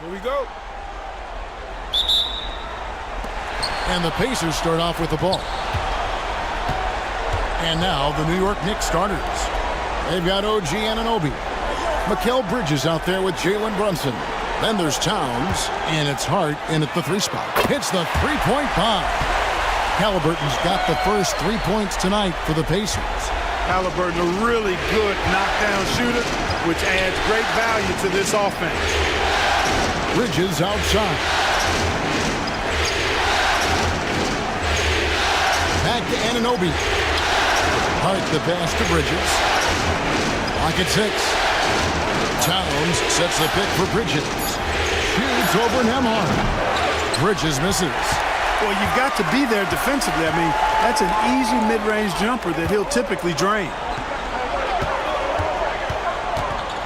Here we go. And the Pacers start off with the ball. And now the New York Knicks starters. They've got OG Anunoby. Mikal Bridges out there with Jalen Brunson. Then there's Towns, and it's Hart in at the 3 spot. Hits the three-point bomb. Halliburton's got the first 3 points tonight for the Pacers. Halliburton, a really good knockdown shooter, which adds great value to this offense. Bridges outside. Back to Anunoby. Hart the pass to Bridges. Lock at 6. Towns sets the pick for Bridges. Shoots over Nembhard. Bridges misses. Well, you've got to be there defensively. I mean, that's an easy mid-range jumper that he'll typically drain.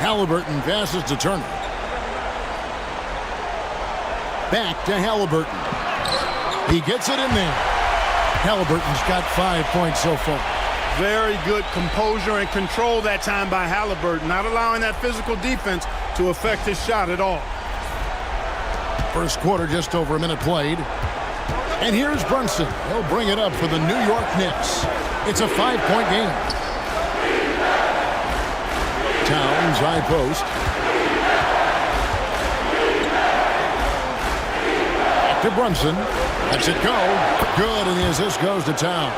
Halliburton passes to Turner. Back to Halliburton. He gets it in there. Halliburton's got 5 points so far. Very good composure and control that time by Halliburton, not allowing that physical defense to affect his shot at all. First quarter, just over a minute played. And here's Brunson. He'll bring it up for the New York Knicks. It's a 5-point game. Towns, high post. Back to Brunson. Lets it go. Good, and the assist goes to Towns.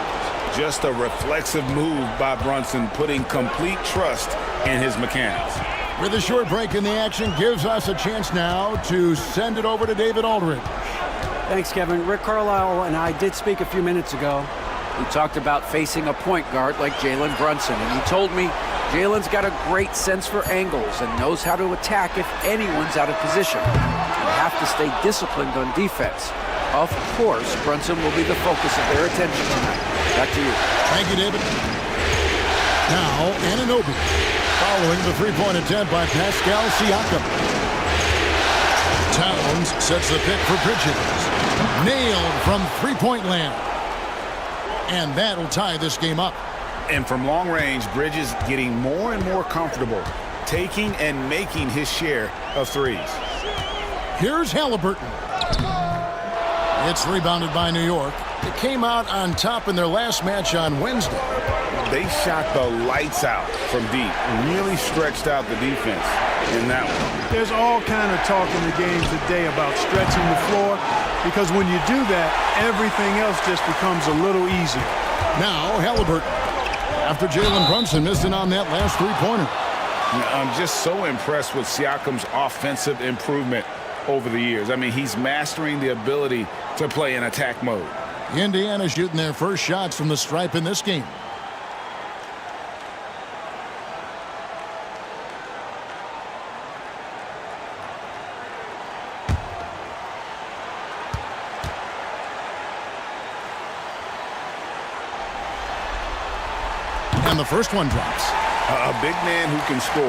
Just a reflexive move by Brunson, putting complete trust in his mechanics. With a short break in the action, gives us a chance now to send it over to David Aldridge. Thanks, Kevin. Rick Carlisle and I did speak a few minutes ago. We talked about facing a point guard like Jalen Brunson, and he told me Jalen's got a great sense for angles and knows how to attack if anyone's out of position. You have to stay disciplined on defense. Of course, Brunson will be the focus of their attention tonight. Back to you. Thank you, David. Now, Anunoby, following the three-point attempt by Pascal Siakam. Towns sets the pick for Bridges. Nailed from three-point land. And that'll tie this game up. And from long range, Bridges getting more and more comfortable, taking and making his share of threes. Here's Halliburton. It's rebounded by New York. It came out on top in their last match on Wednesday. They shot the lights out from deep, really stretched out the defense in that one. There's all kind of talk in the game today about stretching the floor, because when you do that, everything else just becomes a little easier. Now Halliburton, after Jalen Brunson missing on that last three-pointer. I'm just so impressed with Siakam's offensive improvement over the years. I mean, he's mastering the ability to play in attack mode. Indiana shooting their first shots from the stripe in this game. And the first one drops. A big man who can score,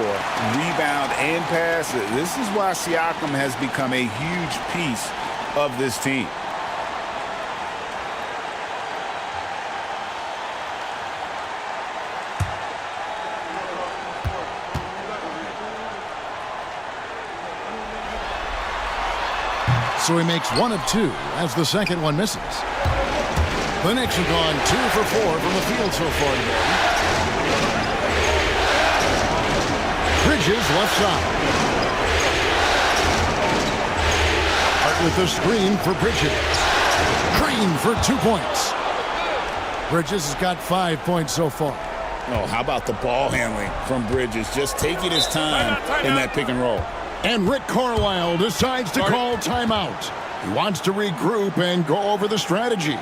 rebound, and pass. This is why Siakam has become a huge piece of this team. So he makes 1 of 2 as the second one misses. The Knicks have gone 2 for 4 from the field so far today. Bridges left side. Hart with the screen for Bridges. Green for 2 points. Bridges has got 5 points so far. Oh, how about the ball handling from Bridges? Just taking his time in that pick and roll. And Rick Carlisle decides to call timeout. He wants to regroup and go over the strategy.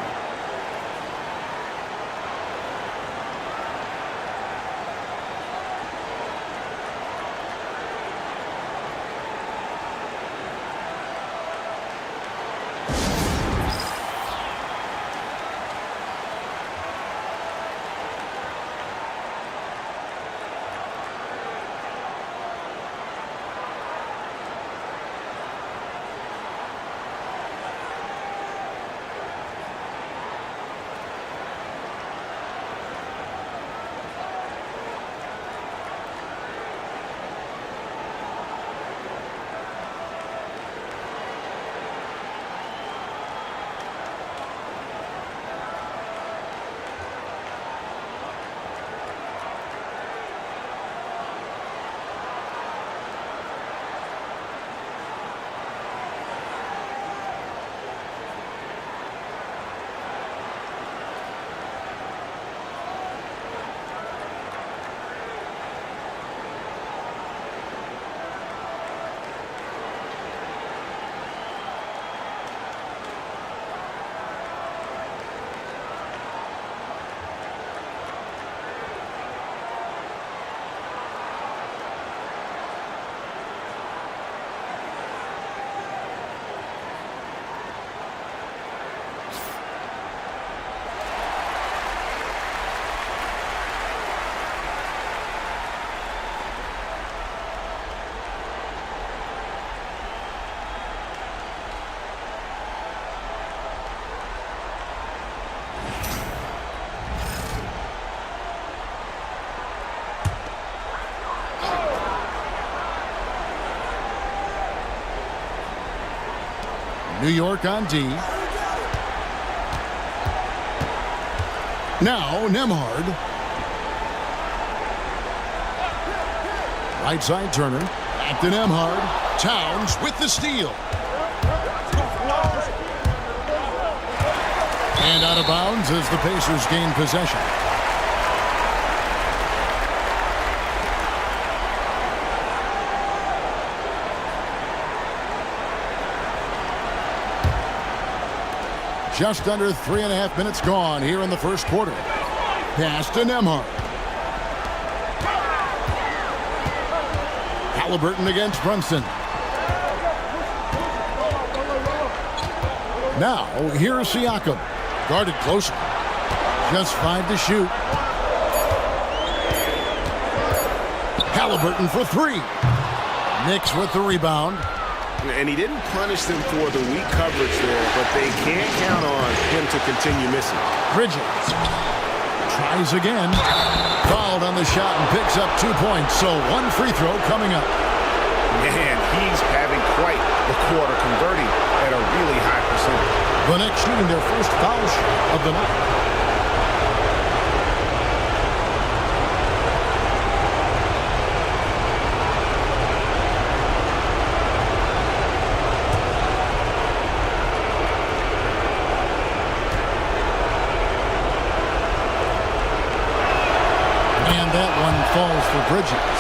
New York on D. Now Nembhard. Right side Turner. Back to Nembhard. Towns with the steal. And out of bounds as the Pacers gain possession. Just under 3.5 minutes gone here in the first quarter. Pass to Nembhard. Halliburton against Brunson. Now, here's Siakam. Guarded closer. Just 5 to shoot. Halliburton for 3. Knicks with the rebound. And he didn't punish them for the weak coverage there, but they can't count on him to continue missing. Bridges tries again. Fouled on the shot and picks up 2 points. So 1 free throw coming up. Man, he's having quite the quarter, converting at a really high percentage. The Knicks shooting their first foul shot of the night. Falls for Bridges.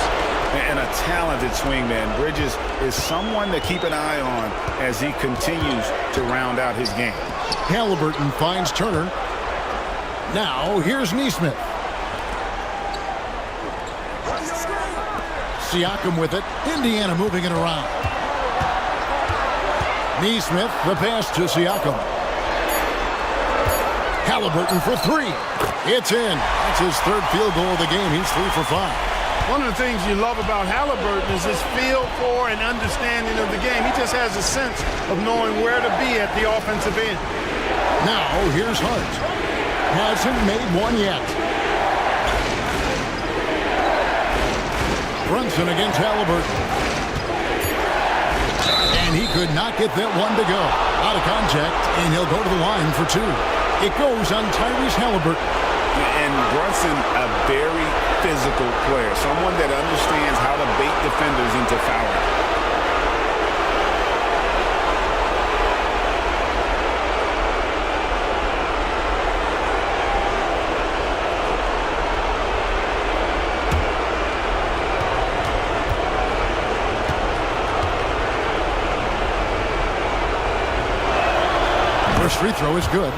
And a talented swingman. Bridges is someone to keep an eye on as he continues to round out his game. Halliburton finds Turner. Now here's Nesmith. Siakam with it. Indiana moving it around. Nesmith, the pass to Siakam. Halliburton for 3. It's in. That's his 3rd field goal of the game. He's 3 for 5. One of the things you love about Halliburton is his feel for and understanding of the game. He just has a sense of knowing where to be at the offensive end. Now, here's Hart. Hasn't made one yet. Brunson against Halliburton. And he could not get that one to go. Out of contact, and he'll go to the line for 2. It goes on Tyrese Halliburton. And Brunson, a very physical player, someone that understands how to bait defenders into fouling. First free throw is good.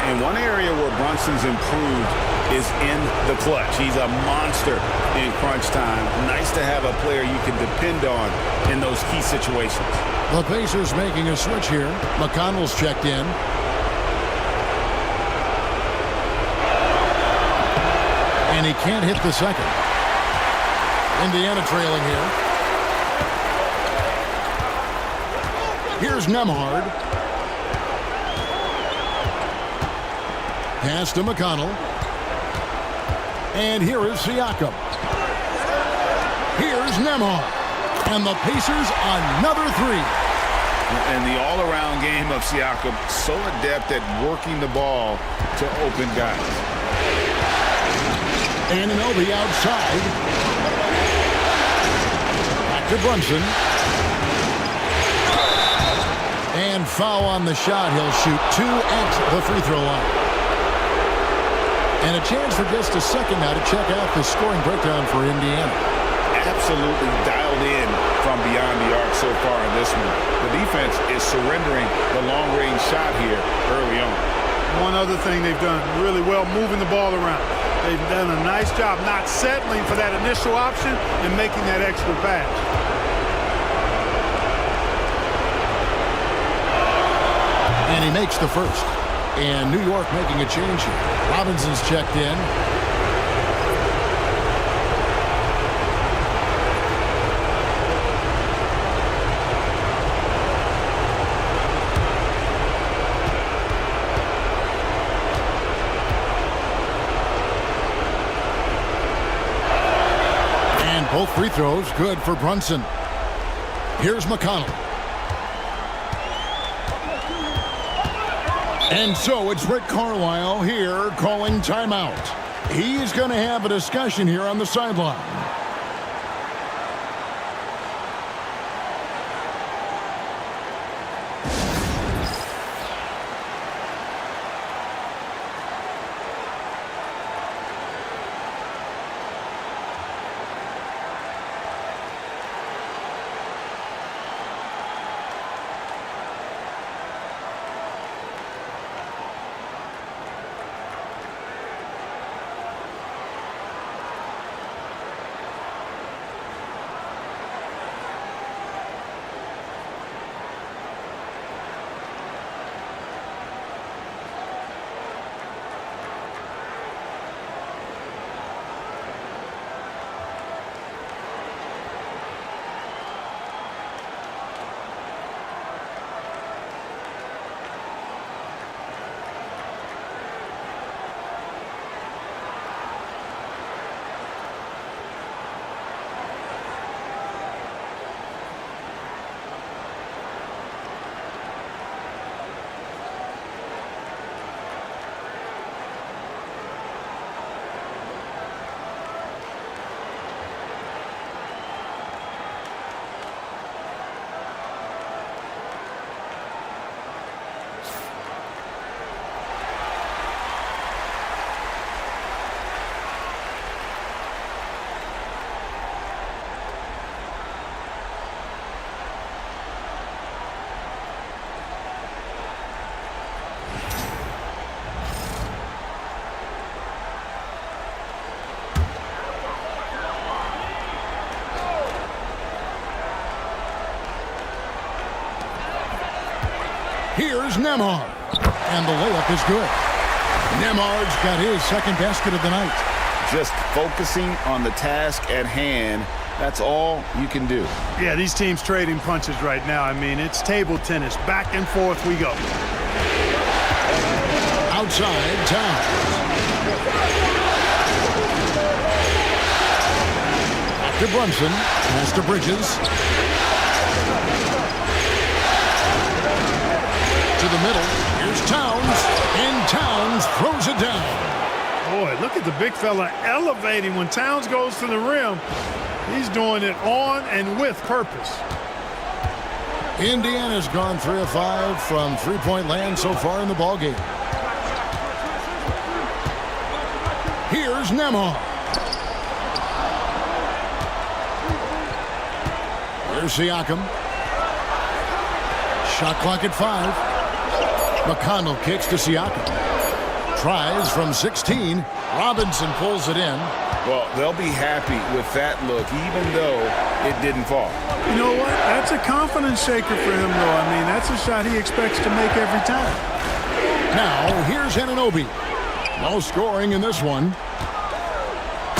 And one area where Brunson's improved is in the clutch. He's a monster in crunch time. Nice to have a player you can depend on in those key situations. The Pacers making a switch here. McConnell's checked in. And he can't hit the second. Indiana trailing here. Here's Nembhard. Pass to McConnell. And here is Siakam. Here's Nembhard. And the Pacers another 3. And the all-around game of Siakam, so adept at working the ball to open guys. Anunoby outside. Back to Brunson. And foul on the shot. He'll shoot 2 at the free throw line. And a chance for just a second now to check out the scoring breakdown for Indiana. Absolutely dialed in from beyond the arc so far in this one. The defense is surrendering the long-range shot here early on. One other thing they've done really well, moving the ball around. They've done a nice job not settling for that initial option and making that extra pass. And he makes the first. And New York making a change here. Robinson's checked in. And both free throws good for Brunson. Here's McConnell. And so it's Rick Carlisle here calling timeout. He's going to have a discussion here on the sideline. Here's Nembhard. And the layup is good. Nembhard's got his second basket of the night. Just focusing on the task at hand. That's all you can do. Yeah, these teams trading punches right now. I mean, it's table tennis. Back and forth we go. Outside, Towns. Back to Brunson. Pass to Bridges. To the middle. Here's Towns. And Towns throws it down. Boy, look at the big fella elevating when Towns goes to the rim. He's doing it on and with purpose. Indiana's gone 3 of 5 from three-point land so far in the ballgame. Here's Nembhard. Here's Siakam. Shot clock at 5. McConnell kicks to Siakam. Tries from 16. Robinson pulls it in. Well, they'll be happy with that look, even though it didn't fall. You know what? That's a confidence shaker for him, though. I mean, that's a shot he expects to make every time. Now, here's Anunoby. No scoring in this one.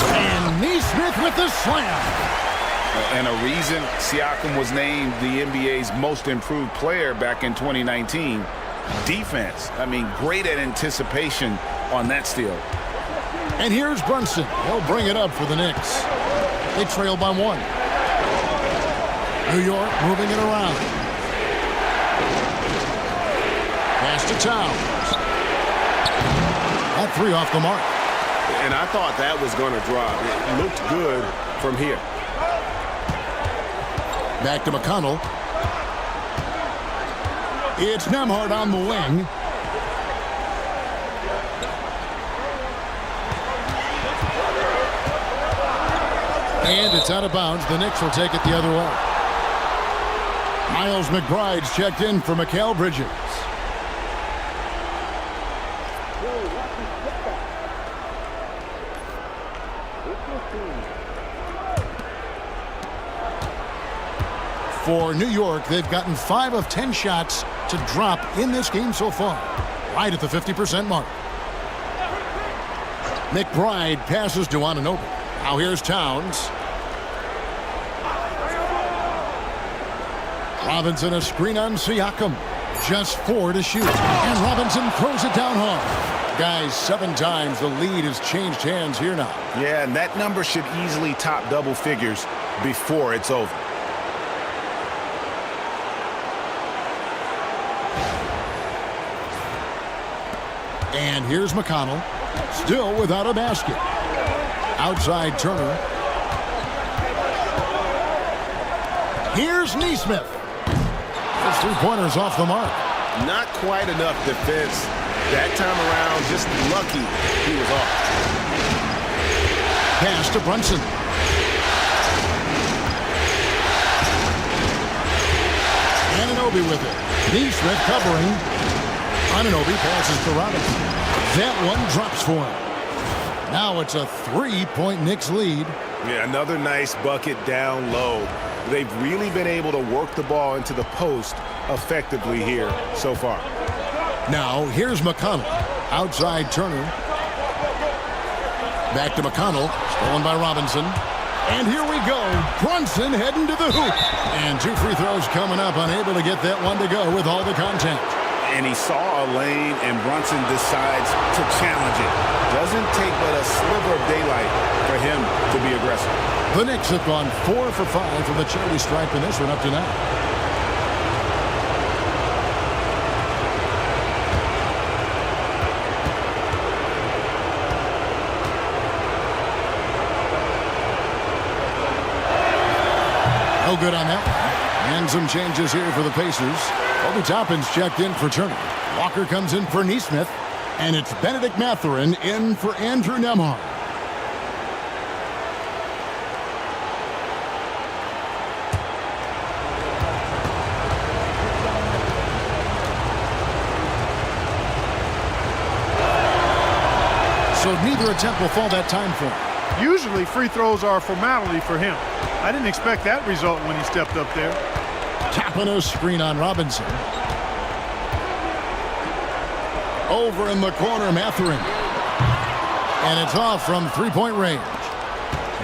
And Neesmith with the slam. And a reason Siakam was named the NBA's most improved player back in 2019. Defense. I mean, great at anticipation on that steal. And here's Brunson. He'll bring it up for the Knicks. They trail by 1. New York moving it around. Pass to Towns. That 3 off the mark. And I thought that was going to drop. It looked good from here. Back to McConnell. It's Nembhard on the wing. And it's out of bounds. The Knicks will take it the other way. Miles McBride's checked in for Mikal Bridges. For New York, they've gotten 5 of 10 shots to drop in this game so far. Right at the 50% mark. McBride passes to Anunoby. Now here's Towns. Robinson a screen on Siakam. Just 4 to shoot. And Robinson throws it down hard. Guys, 7 times the lead has changed hands here now. Yeah, and that number should easily top double figures before it's over. And here's McConnell, still without a basket. Outside Turner. Here's Neesmith. His three-pointer's off the mark. Not quite enough defense. That time around, just lucky he was off. Pass to Brunson. Anunoby with it. Neesmith covering. Anunoby passes to Robinson. That one drops for him. Now it's a 3-point Knicks lead. Yeah, another nice bucket down low. They've really been able to work the ball into the post effectively here so far. Now here's McConnell. Outside Turner. Back to McConnell. Stolen by Robinson. And here we go. Brunson heading to the hoop. And 2 free throws coming up. Unable to get that one to go with all the contact. And he saw a lane, and Brunson decides to challenge it. Doesn't take but a sliver of daylight for him to be aggressive. The Knicks have gone 4 for 5 from the charity stripe in this one up to now. No good on that one. And some changes here for the Pacers. Obi Toppin's checked in for Turner. Walker comes in for Neesmith. And it's Benedict Mathurin in for Andrew Nembhard. So neither attempt will fall that time for him. Usually free throws are a formality for him. I didn't expect that result when he stepped up there. Tapping a screen on Robinson. Over in the corner, Mathurin. And it's off from three-point range.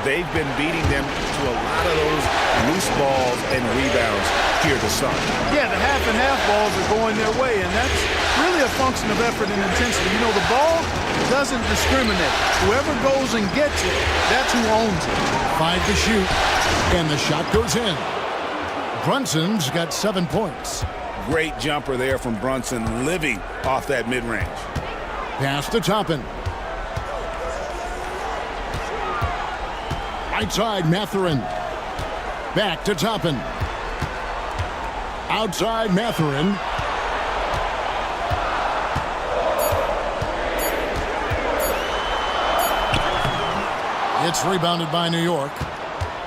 They've been beating them to a lot of those loose balls and rebounds here to start. Yeah, the half and half balls are going their way, and that's really a function of effort and intensity. You know, the ball doesn't discriminate. Whoever goes and gets it, that's who owns it. 5 to shoot, and the shot goes in. Brunson's got 7 points. Great jumper there from Brunson, living off that mid-range. Pass to Toppin. Right side, Mathurin. Back to Toppin. Outside, Mathurin. It's rebounded by New York.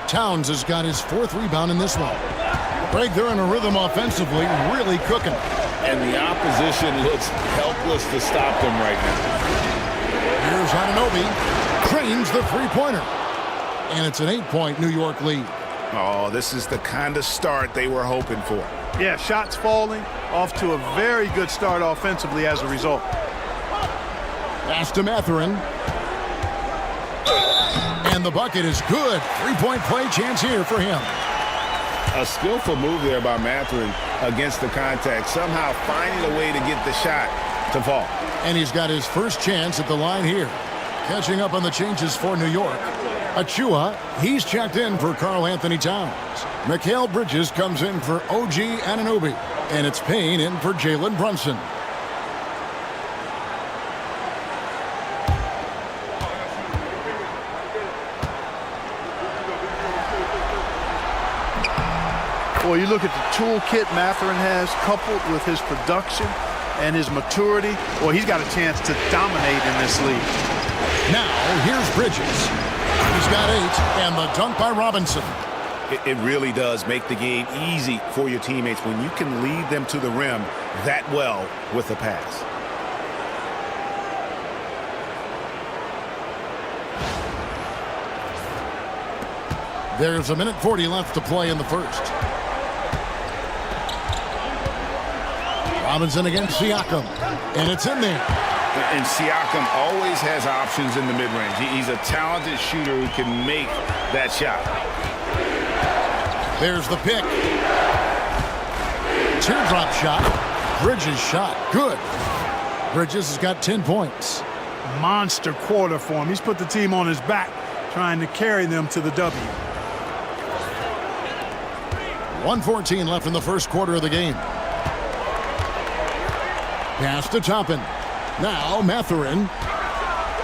Towns has got his 4th rebound in this one. Greg, they're in a rhythm offensively, really cooking. And the opposition looks helpless to stop them right now. Here's Anunoby. Cranes the three-pointer. And it's an 8-point New York lead. Oh, this is the kind of start they were hoping for. Yeah, shots falling, off to a very good start offensively as a result. Pass to Mathurin. And the bucket is good. 3-point play chance here for him. A skillful move there by Mathurin against the contact, somehow finding a way to get the shot to fall. And he's got his first chance at the line here. Catching up on the changes for New York. Achua, he's checked in for Karl Anthony Towns. Mikal Bridges comes in for OG Anunoby. And it's Payne in for Jalen Brunson. Well, you look at the toolkit Mathurin has, coupled with his production and his maturity. Well, he's got a chance to dominate in this league. Now, here's Bridges. He's got 8, and the dunk by Robinson. It really does make the game easy for your teammates when you can lead them to the rim that well with the pass. There's 1:40 left to play in the first. Robinson against Siakam, and it's in there. And Siakam always has options in the mid-range. He's a talented shooter who can make that shot. There's the pick. Teardrop shot. Bridges shot. Good. Bridges has got 10 points. Monster quarter for him. He's put the team on his back, trying to carry them to the W. 1:14 left in the first quarter of the game. Pass to Toppin. Now Mathurin.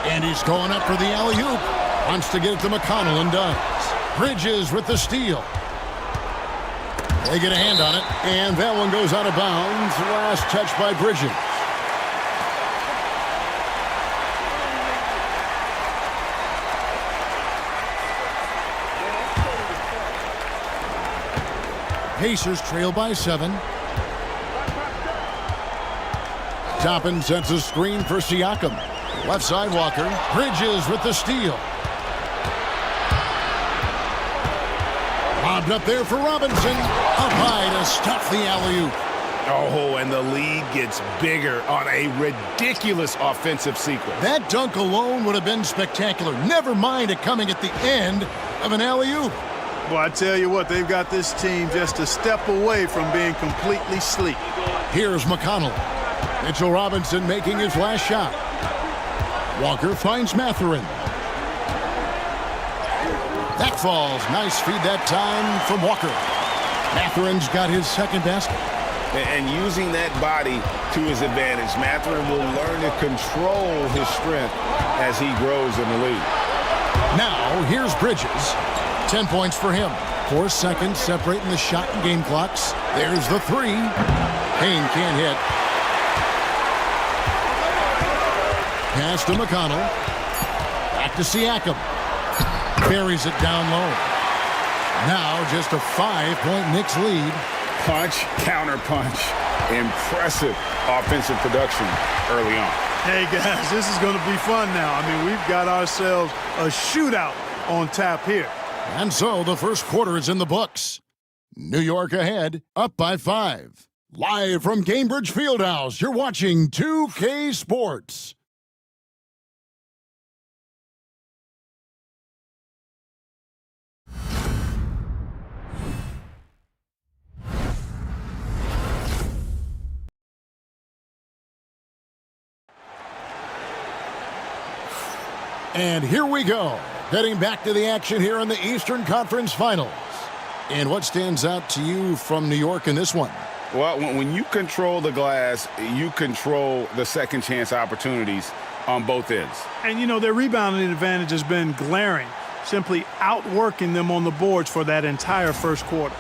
And he's going up for the alley-oop. Wants to get it to McConnell and does. Bridges with the steal. They get a hand on it, and that one goes out of bounds. Last touch by Bridges. Pacers trail by 7. Toppin sets a screen for Siakam. Left side Walker. Bridges with the steal. Bobbed up there for Robinson. Up high to stuff the alley-oop. Oh, and the lead gets bigger on a ridiculous offensive sequence. That dunk alone would have been spectacular. Never mind it coming at the end of an alley-oop. Well, I tell you what, they've got this team just a step away from being completely sleep. Here's McConnell. Mitchell Robinson making his last shot. Walker finds Mathurin. That falls. Nice feed that time from Walker. Mathurin's got his second basket. And using that body to his advantage, Mathurin will learn to control his strength as he grows in the league. Now, here's Bridges. 10 points for him. 4 seconds separating the shot and game clocks. There's the 3. Payne can't hit. Pass to McConnell. Back to Siakam. Buries it down low. Now just a 5-point Knicks lead. Punch, counter punch. Impressive offensive production early on. Hey, guys, this is going to be fun now. I mean, we've got ourselves a shootout on tap here. And so the first quarter is in the books. New York ahead, up by 5. Live from Cambridge Fieldhouse, you're watching 2K Sports. And here we go. Heading back to the action here in the Eastern Conference Finals. And what stands out to you from New York in this one? Well, when you control the glass, you control the second chance opportunities on both ends. And, you know, their rebounding advantage has been glaring, simply outworking them on the boards for that entire first quarter.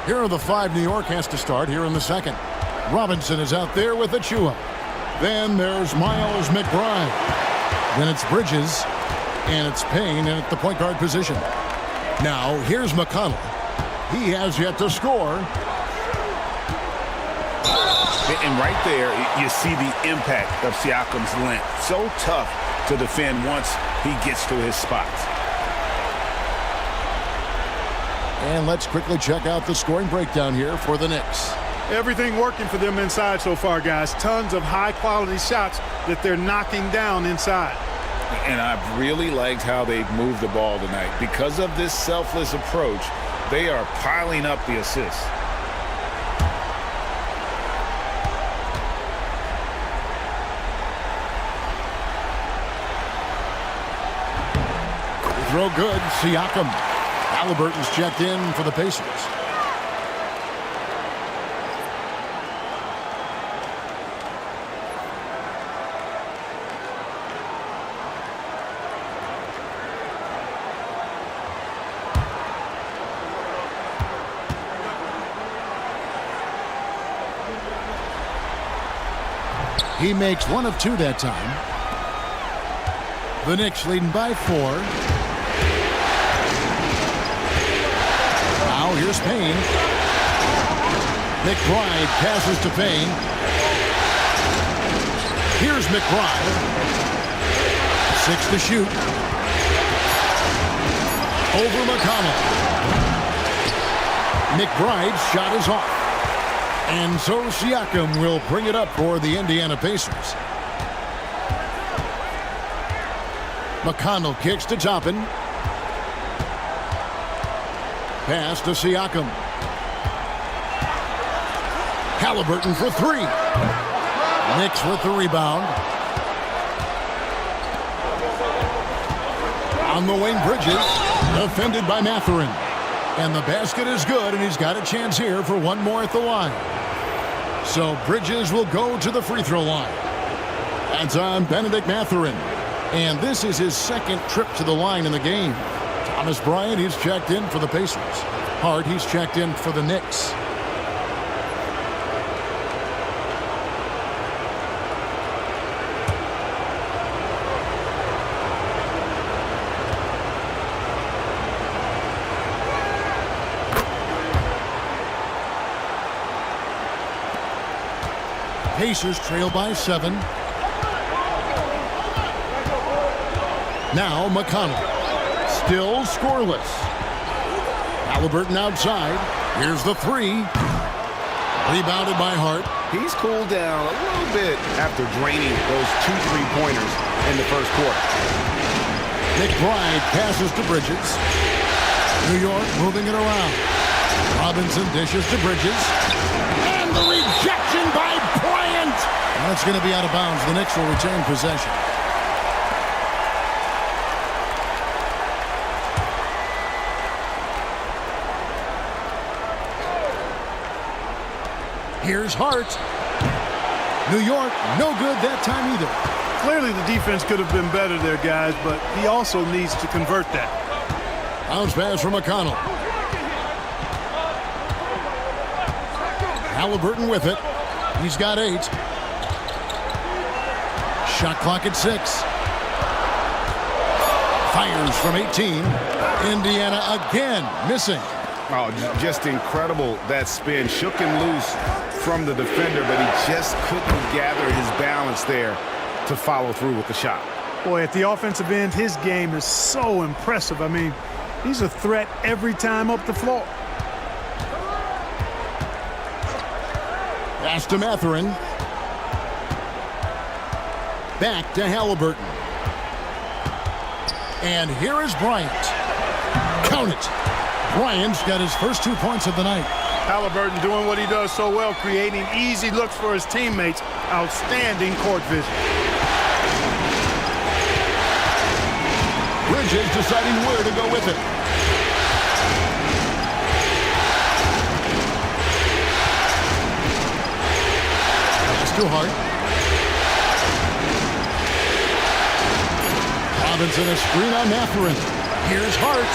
Here are the 5 New York has to start here in the second. Robinson is out there with Achua. Then there's Miles McBride. Then it's Bridges. And it's Payne in at the point guard position. Now, here's McConnell. He has yet to score. And right there, you see the impact of Siakam's length. So tough to defend once he gets to his spots. And let's quickly check out the scoring breakdown here for the Knicks. Everything working for them inside so far, guys. Tons of high-quality shots that they're knocking down inside. And I've really liked how they've moved the ball tonight. Because of this selfless approach, they are piling up the assists. Throw good, Siakam. Halliburton's checked in for the Pacers. He makes 1 of 2 that time. The Knicks leading by 4. Now here's Payne. McBride passes to Payne. Here's McBride. 6 to shoot. Over McConnell. McBride's shot is off. And so Siakam will bring it up for the Indiana Pacers. McConnell kicks to Toppin. Pass to Siakam. Halliburton for 3. Knicks with the rebound. On the wing, Bridges. Defended by Mathurin. And the basket is good, and he's got a chance here for one more at the line. So Bridges will go to the free throw line. That's on Benedict Mathurin. And this is his second trip to the line in the game. Thomas Bryant, he's checked in for the Pacers. Hart, he's checked in for the Knicks. Pacers trail by 7. Now McConnell. Still scoreless. Halliburton outside. Here's the 3. Rebounded by Hart. He's cooled down a little bit after draining those 2 3-pointers in the first quarter. McBride passes to Bridges. New York moving it around. Robinson dishes to Bridges. And the rejection by Bryant. That's going to be out of bounds. The Knicks will retain possession. Here's Hart. New York, no good that time either. Clearly the defense could have been better there, guys, but he also needs to convert that. Bounce pass from McConnell. Halliburton with it. He's got 8. Shot clock at 6. Fires from 18. Indiana again missing. Oh, just incredible, that spin. Shook him loose from the defender, but he just couldn't gather his balance there to follow through with the shot. Boy, at the offensive end, his game is so impressive. I mean, he's a threat every time up the floor. Pass to Mathurin. Back to Halliburton. And here is Bryant. Count it. Bryant's got his first 2 points of the night. Halliburton doing what he does so well, creating easy looks for his teammates. Outstanding court vision. Bridges deciding where to go with it. Pass to Hart. Robinson a screen on Mathurin. Here's Hart.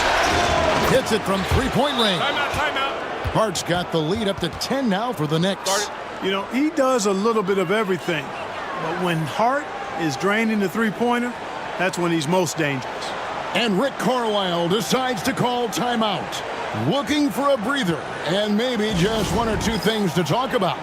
Hits it from three-point range. Timeout. Hart's got the lead up to 10 now for the Knicks. You know, he does a little bit of everything. But when Hart is draining the three-pointer, that's when he's most dangerous. And Rick Carlisle decides to call timeout. Looking for a breather and maybe just 1 or 2 things to talk about.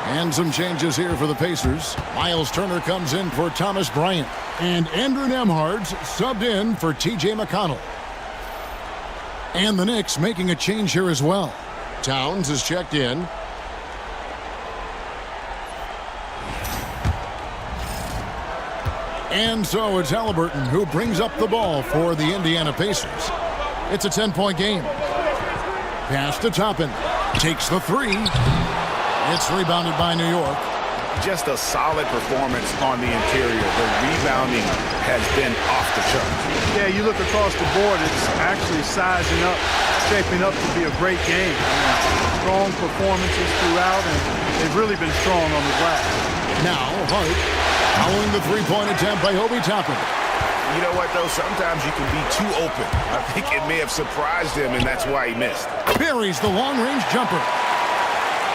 And some changes here for the Pacers. Miles Turner comes in for Thomas Bryant. And Andrew Nembhard's subbed in for T.J. McConnell. And the Knicks making a change here as well. Towns is checked in. And so it's Halliburton who brings up the ball for the Indiana Pacers. It's a 10-point game. Pass to Toppin. Takes the 3. It's rebounded by New York. Just a solid performance on the interior. The rebounding has been off the chart. Yeah, you look across the board, it's actually sizing up shaping up to be a great game. Strong performances throughout, and they've really been strong on the glass. Now, Hart, following the three-point attempt by Obi Toppin. You know what, though? Sometimes you can be too open. I think it may have surprised him, and that's why he missed. Buries the long-range jumper.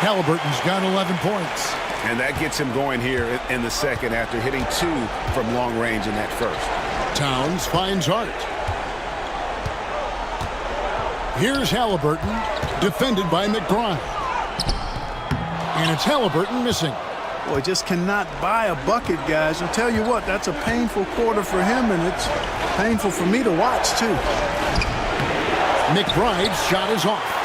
Halliburton's got 11 points. And that gets him going here in the second after hitting 2 from long range in that first. Towns finds Hart. Here's Halliburton, defended by McBride. And it's Halliburton missing. Boy, just cannot buy a bucket, guys. I'll tell you what, that's a painful quarter for him, and it's painful for me to watch, too. McBride's shot is off.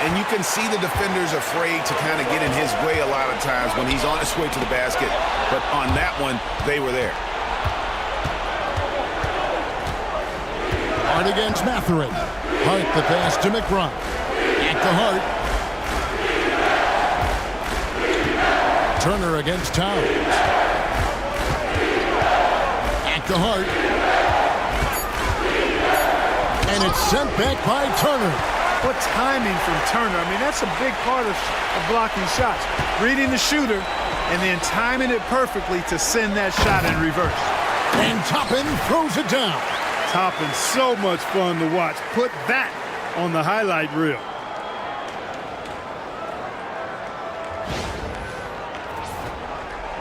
And you can see the defenders afraid to kind of get in his way a lot of times when he's on his way to the basket. But on that one, they were there. Hart against Mathurin. Hart the pass to McBride. At the Hart. Turner against Towns. At the Hart. And it's sent back by Turner. What timing from Turner. I mean, that's a big part of blocking shots. Reading the shooter and then timing it perfectly to send that shot in reverse. And Toppin throws it down. Toppin, so much fun to watch. Put that on the highlight reel.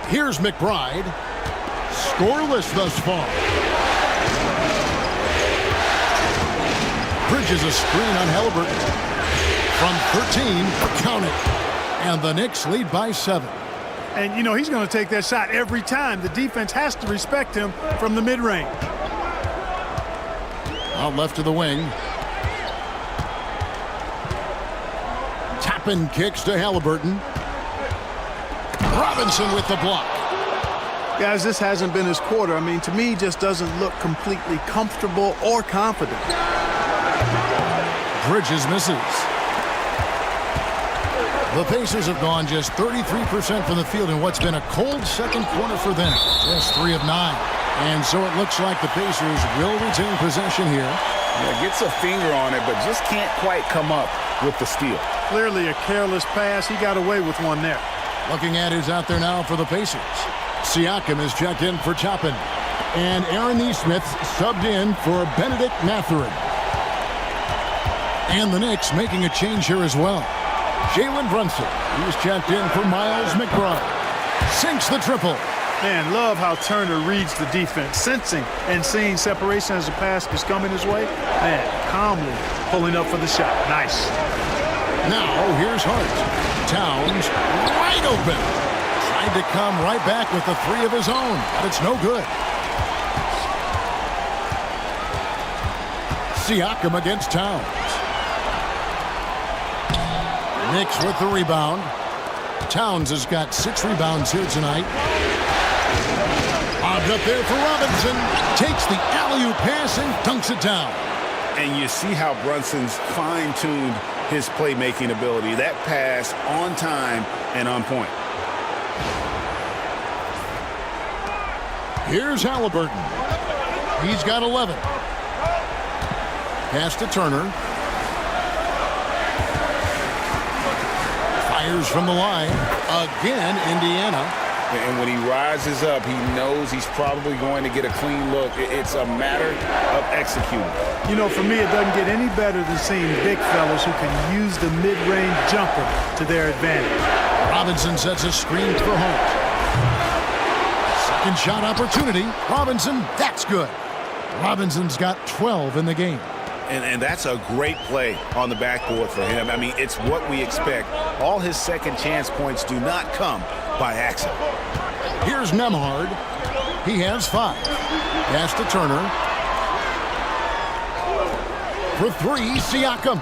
Here's McBride. Scoreless thus far. Bridges a screen on Halliburton. From 13, count it. And the Knicks lead by 7. And, you know, he's going to take that shot every time. The defense has to respect him from the mid-range. Out left to the wing. Toppin kicks to Halliburton. Robinson with the block. Guys, this hasn't been his quarter. I mean, to me, he just doesn't look completely comfortable or confident. Bridges misses. The Pacers have gone just 33% from the field in what's been a cold second quarter for them. Just 3 of 9. And so it looks like the Pacers will retain possession here. Yeah, gets a finger on it, but just can't quite come up with the steal. Clearly a careless pass. He got away with one there. Looking at who's out there now for the Pacers. Siakam is checked in for Toppin. And Aaron Nesmith subbed in for Benedict Mathurin. And the Knicks making a change here as well. Jalen Brunson, he's checked in for Miles McBride. Sinks the triple. Man, love how Turner reads the defense, sensing and seeing separation as the pass is coming his way. Man, calmly pulling up for the shot. Nice. Now, here's Hart. Towns, wide open. Tried to come right back with the 3 of his own, but it's no good. Siakam against Towns. Knicks with the rebound. Towns has got 6 rebounds here tonight. Bobbed up there for Robinson. Takes the alley-oop pass and dunks it down. And you see how Brunson's fine-tuned his playmaking ability. That pass on time and on point. Here's Halliburton. He's got 11. Pass to Turner. Fires from the line. Again, Indiana. And when he rises up, he knows he's probably going to get a clean look. It's a matter of executing. You know, for me, it doesn't get any better than seeing big fellas who can use the mid-range jumper to their advantage. Robinson sets a screen for Hart. Second shot opportunity. Robinson, that's good. Robinson's got 12 in the game. And that's a great play on the backboard for him. I mean, it's what we expect. All his second chance points do not come by accident. Here's Nembhard. He has 5. Pass to Turner. For 3, Siakam.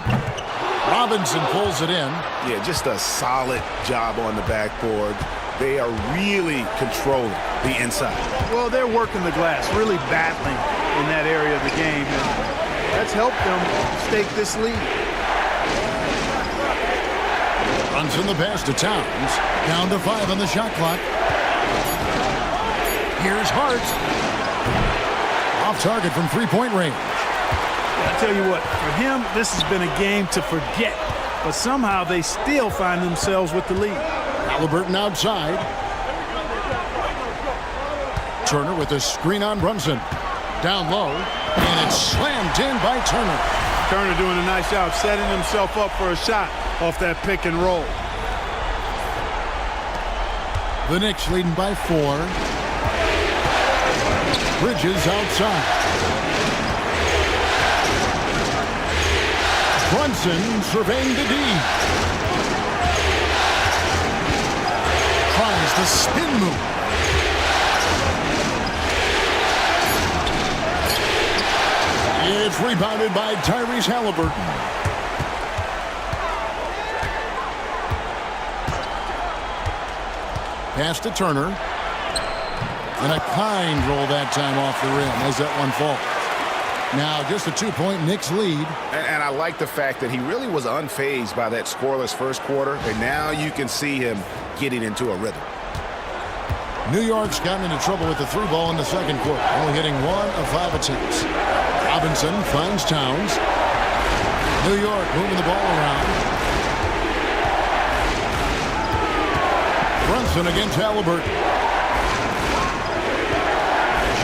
Robinson pulls it in. Yeah, just a solid job on the backboard. They are really controlling the inside. Well, they're working the glass, really battling in that area of the game. And that's helped them stake this lead. Brunson the pass to Towns. Down to 5 on the shot clock. Here's Hart. Off target from 3-point range. I tell you what, for him, this has been a game to forget. But somehow they still find themselves with the lead. Halliburton outside. Turner with a screen on Brunson. Down low, and it's slammed in by Turner. Turner doing a nice job setting himself up for a shot off that pick and roll. The Knicks leading by 4. Bridges outside. Brunson surveying the D. Tries the spin move. It's rebounded by Tyrese Halliburton. Pass to Turner. And a kind roll that time off the rim as that one falls. Now just a 2-point Knicks lead. And I like the fact that he really was unfazed by that scoreless first quarter. And now you can see him getting into a rhythm. New York's gotten into trouble with the through ball in the second quarter, only hitting 1 of 5 attempts. Robinson finds Towns. New York moving the ball around. Brunson against Halliburton.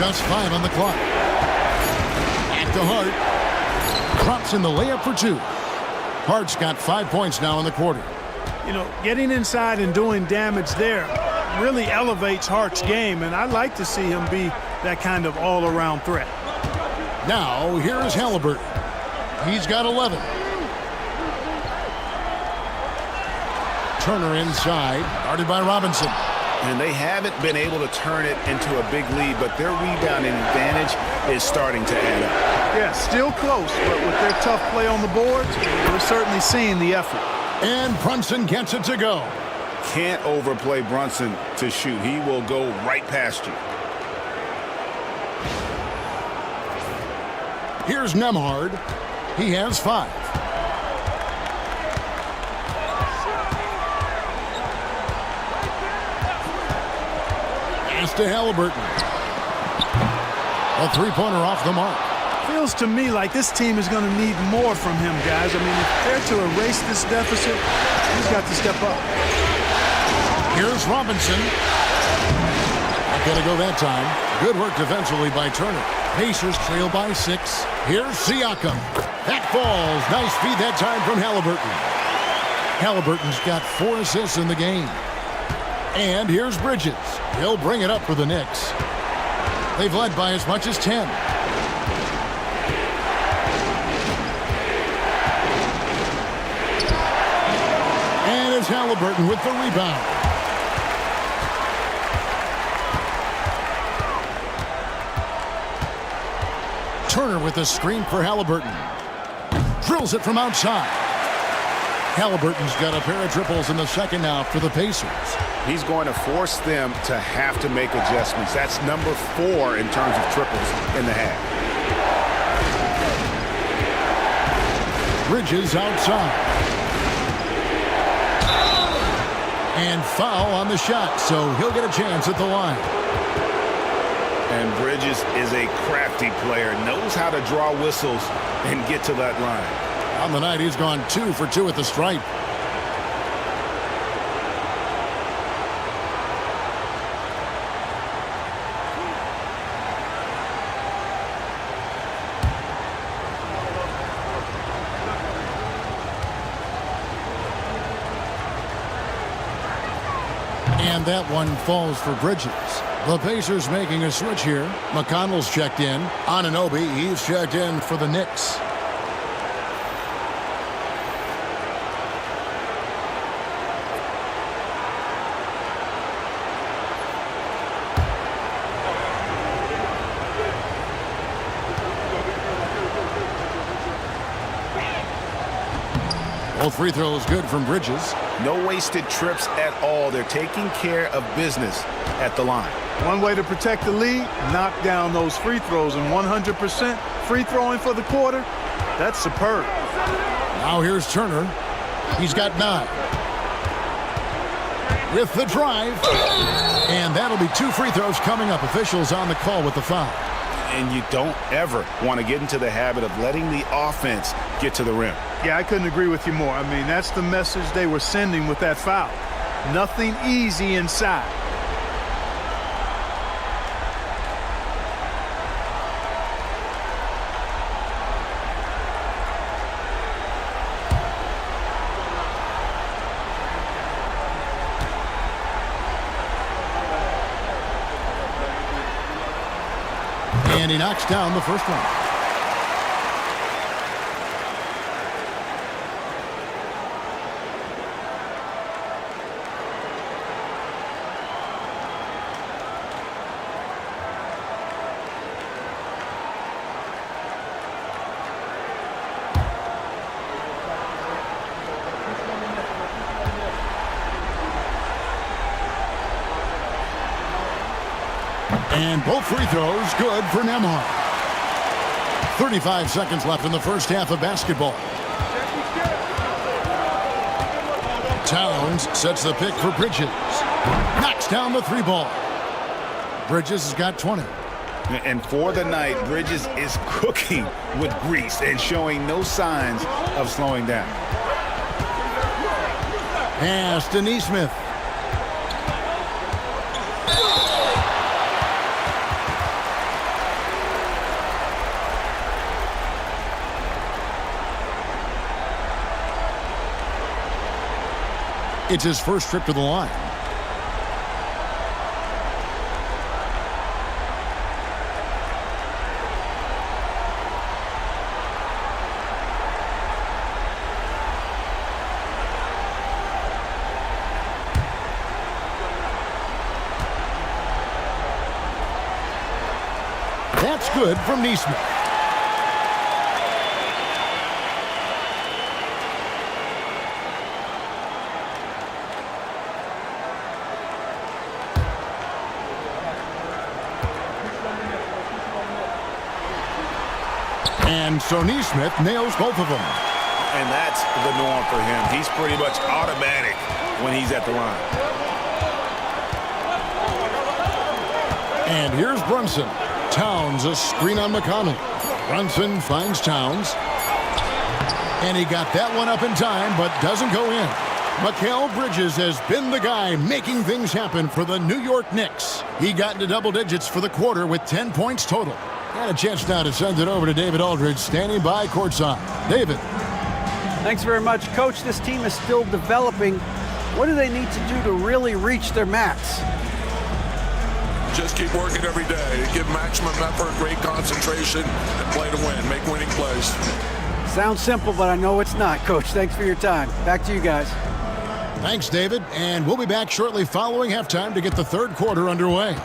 Just 5 on the clock. Back to Hart. Drops in the layup for 2. Hart's got 5 points now in the quarter. You know, getting inside and doing damage there really elevates Hart's game, and I like to see him be that kind of all-around threat. Now, here is Halliburton. He's got 11. Turner inside, guarded by Robinson. And they haven't been able to turn it into a big lead, but their rebounding advantage is starting to add up. Yeah, still close, but with their tough play on the boards, we're certainly seeing the effort. And Brunson gets it to go. Can't overplay Brunson to shoot. He will go right past you. Here's Nembhard. He has 5. Pass to Halliburton. A three-pointer off the mark. Feels to me like this team is going to need more from him, guys. I mean, if they're to erase this deficit, he's got to step up. Here's Robinson. Not going to go that time. Good work defensively by Turner. Pacers trail by 6. Here's Siakam. That falls. Nice feed that time from Halliburton. Halliburton's got 4 assists in the game. And here's Bridges. He'll bring it up for the Knicks. They've led by as much as 10. And it's Halliburton with the rebound. Turner with a screen for Halliburton. Drills it from outside. Halliburton's got a pair of triples in the second now for the Pacers. He's going to force them to have to make adjustments. That's number 4 in terms of triples in the half. Bridges outside. And foul on the shot, so he'll get a chance at the line. And Bridges is a crafty player, knows how to draw whistles and get to that line. On the night, he's gone 2 for 2 at the stripe. And that one falls for Bridges. The Pacers making a switch here. McConnell's checked in. Anunoby, he's checked in for the Knicks. Both free throws good from Bridges. No wasted trips at all. They're taking care of business at the line. One way to protect the lead, knock down those free throws, and 100% free throwing for the quarter, that's superb. Now here's Turner. He's got 9. With the drive. And that'll be 2 free throws coming up. Officials on the call with the foul. And you don't ever want to get into the habit of letting the offense get to the rim. Yeah, I couldn't agree with you more. I mean, that's the message they were sending with that foul. Nothing easy inside. And he knocks down the first one. And both free throws good for Nembhard. 35 seconds left in the first half of basketball. Towns sets the pick for Bridges. Knocks down the three ball. Bridges has got 20. And for the night, Bridges is cooking with grease and showing no signs of slowing down. Pass to Neesmith. It's his first trip to the line. That's good from Neesmith. And so Neesmith nails both of them. And that's the norm for him. He's pretty much automatic when he's at the line. And here's Brunson. Towns a screen on McConnell. Brunson finds Towns. And he got that one up in time, but doesn't go in. Mikal Bridges has been the guy making things happen for the New York Knicks. He got into double digits for the quarter with 10 points total. Got a chance now to send it over to David Aldridge, standing by courtside. David. Thanks very much. Coach, this team is still developing. What do they need to do to really reach their max? Just keep working every day. Give maximum effort, great concentration, and play to win. Make winning plays. Sounds simple, but I know it's not, Coach. Thanks for your time. Back to you guys. Thanks, David. And we'll be back shortly following halftime to get the third quarter underway.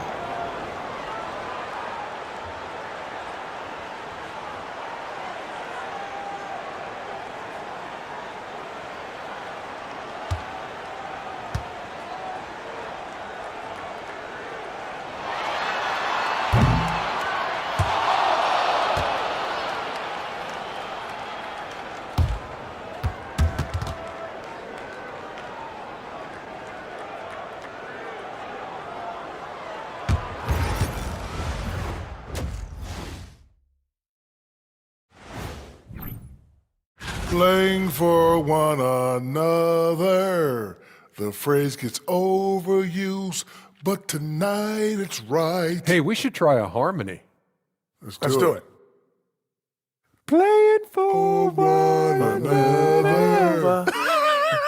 Playing for one another. The phrase gets overused, but tonight it's right. Hey, we should try a harmony. Let's do it. Playing for One another.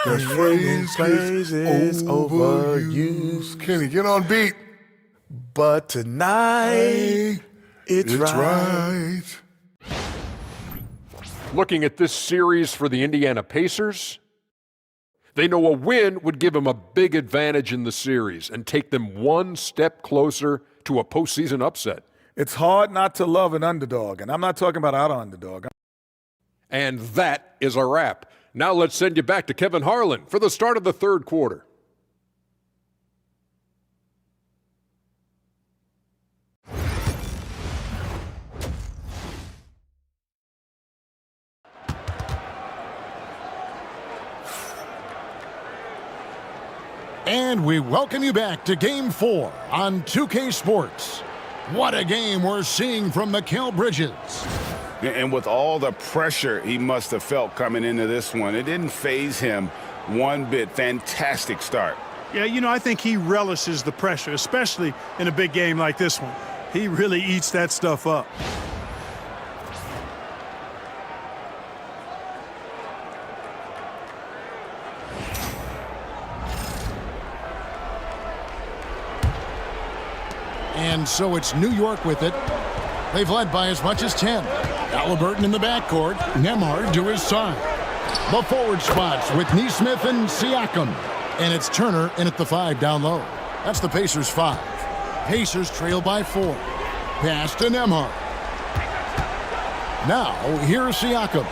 That phrase gets overused. Kenny, get on beat. But tonight, it's right. Looking at this series for the Indiana Pacers, they know a win would give them a big advantage in the series and take them one step closer to a postseason upset. It's hard not to love an underdog, and I'm not talking about our underdog. And that is a wrap. Now let's send you back to Kevin Harlan for the start of the third quarter. And we welcome you back to Game 4 on 2K Sports. What a game we're seeing from Mikal Bridges. And with all the pressure he must have felt coming into this one, it didn't faze him one bit. Fantastic start. Yeah, you know, I think he relishes the pressure, especially in a big game like this one. He really eats that stuff up. And so it's New York with it. They've led by as much as 10. Halliburton in the backcourt. Nembhard to his side. The forward spots with Nesmith and Siakam. And it's Turner in at the 5 down low. That's the Pacers 5. Pacers trail by 4. Pass to Nembhard. Now, here's Siakam.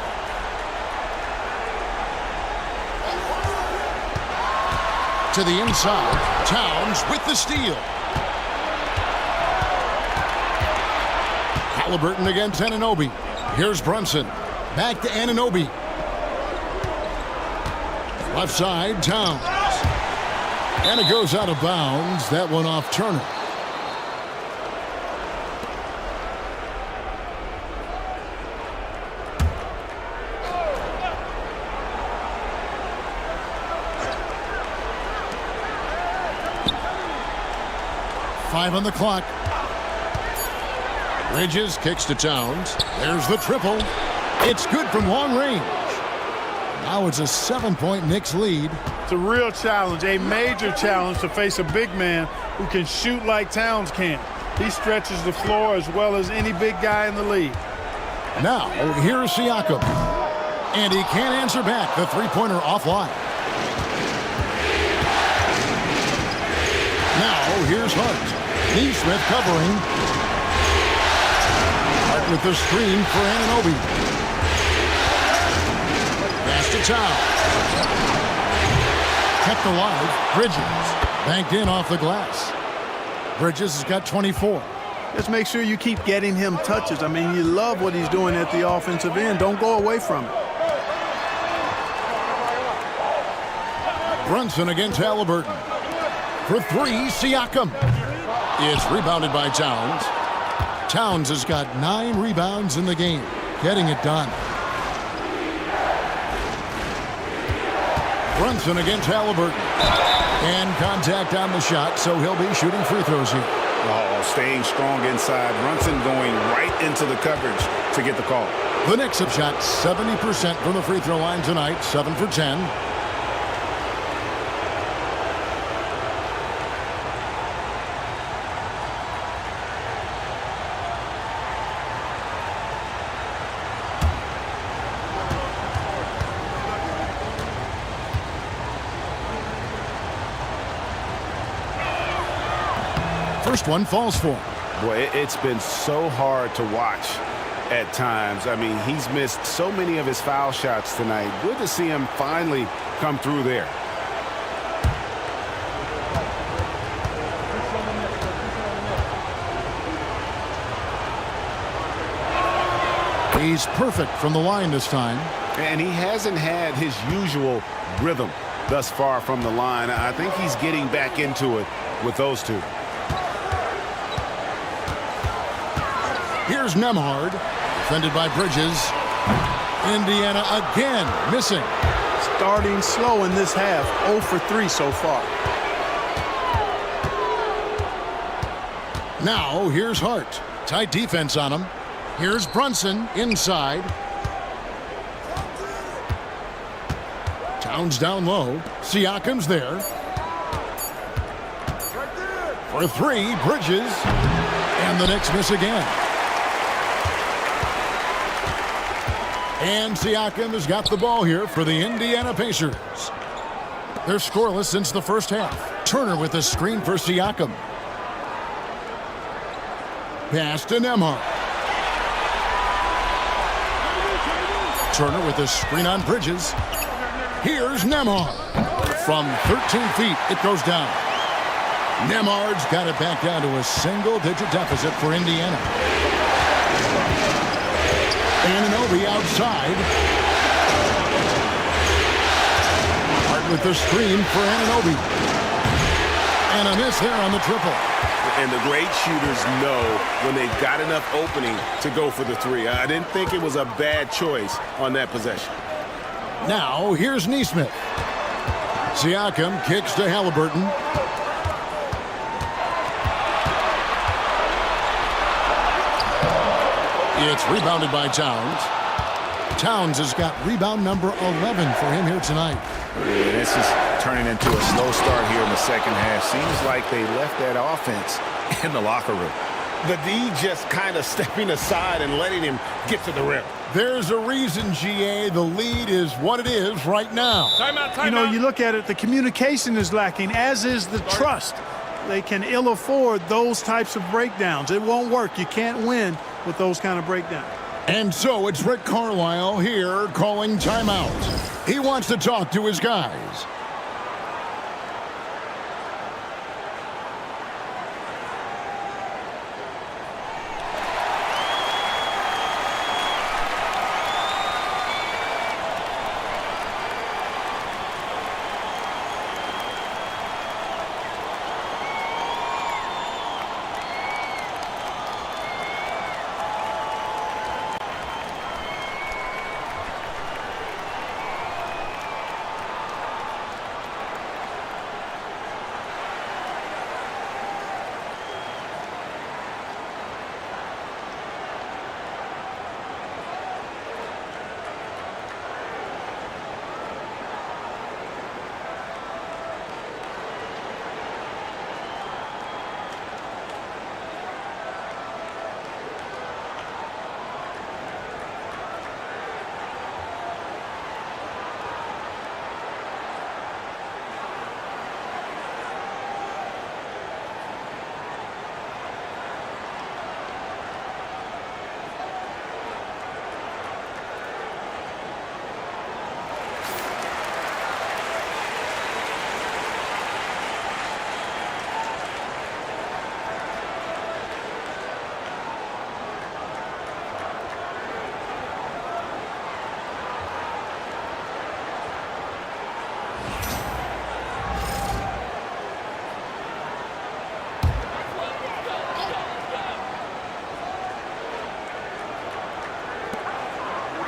To the inside. Towns with the steal. Halliburton against Anunoby. Here's Brunson. Back to Anunoby. Left side, Towns. And it goes out of bounds. That one off Turner. Five on the clock. Bridges kicks to Towns. There's the triple. It's good from long range. Now it's a 7-point Knicks lead. It's a real challenge, a major challenge to face a big man who can shoot like Towns can. He stretches the floor as well as any big guy in the league. Now, here's Siakam. And he can't answer back. The three-pointer offline. Now, here's Hart. Nesmith covering. Hart with the screen for Anunoby. Pass to Towns. Kept alive. Bridges. Banked in off the glass. Bridges has got 24. Just make sure you keep getting him touches. I mean, you love what he's doing at the offensive end. Don't go away from it. Brunson against Halliburton. For 3, Siakam. It's rebounded by Towns. Towns has got 9 rebounds in the game. Getting it done. Brunson against Halliburton. And contact on the shot, so he'll be shooting free throws here. Oh, staying strong inside. Brunson going right into the coverage to get the call. The Knicks have shot 70% from the free throw line tonight, 7 for 10. First one falls for him. Boy, it's been so hard to watch at times. I mean, he's missed so many of his foul shots tonight. Good to see him finally come through there. He's perfect from the line this time. And he hasn't had his usual rhythm thus far from the line. I think he's getting back into it with those two. Here's Nembhard, defended by Bridges. Indiana again missing. Starting slow in this half, 0 for 3 so far. Now here's Hart. Tight defense on him. Here's Brunson inside. Towns down low. Siakam's there. For 3, Bridges. And the Knicks miss again. And Siakam has got the ball here for the Indiana Pacers. They're scoreless since the first half. Turner with a screen for Siakam. Pass to Nembhard. Turner with a screen on Bridges. Here's Nembhard. From 13 feet, it goes down. Nembhard's got it back down to a single-digit deficit for Indiana. Anunoby outside. Hart with the screen for Anunoby. And a miss there on the triple. And the great shooters know when they've got enough opening to go for the three. I didn't think it was a bad choice on that possession. Now, here's Nesmith. Siakam kicks to Halliburton. It's rebounded by Towns. Towns has got rebound number 11 for him here tonight. Yeah, this is turning into a slow start here in the second half. Seems like they left that offense in the locker room. The D just kind of stepping aside and letting him get to the rim. There's a reason, GA, the lead is what it is right now. You know, you look at it, the communication is lacking, as is the trust. They can ill afford those types of breakdowns. It won't work. You can't win with those kind of breakdowns. And so it's Rick Carlisle here calling timeout. He wants to talk to his guys.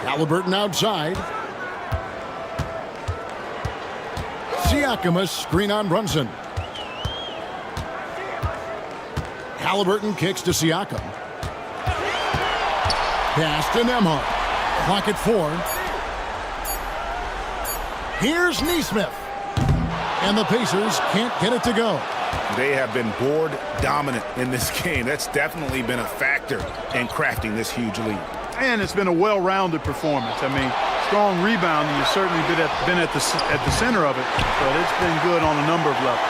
Halliburton outside. Siakam a screen on Brunson. Halliburton kicks to Siakam. Pass to Nembhard. Clock at 4. Here's Nesmith. And the Pacers can't get it to go. They have been board dominant in this game. That's definitely been a factor in crafting this huge lead. And it's been a well-rounded performance. I mean, strong rebounding has certainly been at the center of it, but it's been good on a number of levels.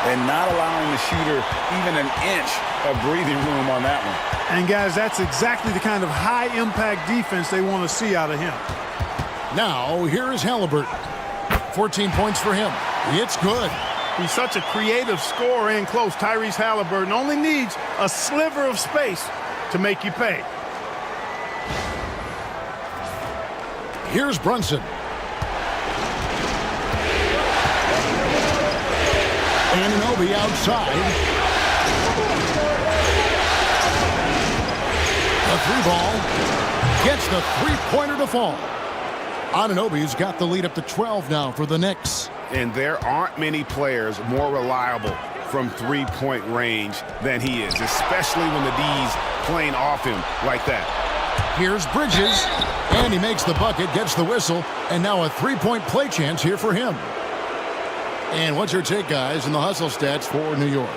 And not allowing the shooter even an inch of breathing room on that one. And, guys, that's exactly the kind of high-impact defense they want to see out of him. Now, here is Halliburton. 14 points for him. It's good. He's such a creative scorer in close. Tyrese Halliburton only needs a sliver of space to make you pay. Here's Brunson. Anunoby outside. The three ball gets the three-pointer to fall. Anunoby's got the lead up to 12 now for the Knicks. And there aren't many players more reliable from three-point range than he is, especially when the D's playing off him like that. Here's Bridges, and he makes the bucket, gets the whistle, and now a three-point play chance here for him. And what's your take, guys, in the hustle stats for New York?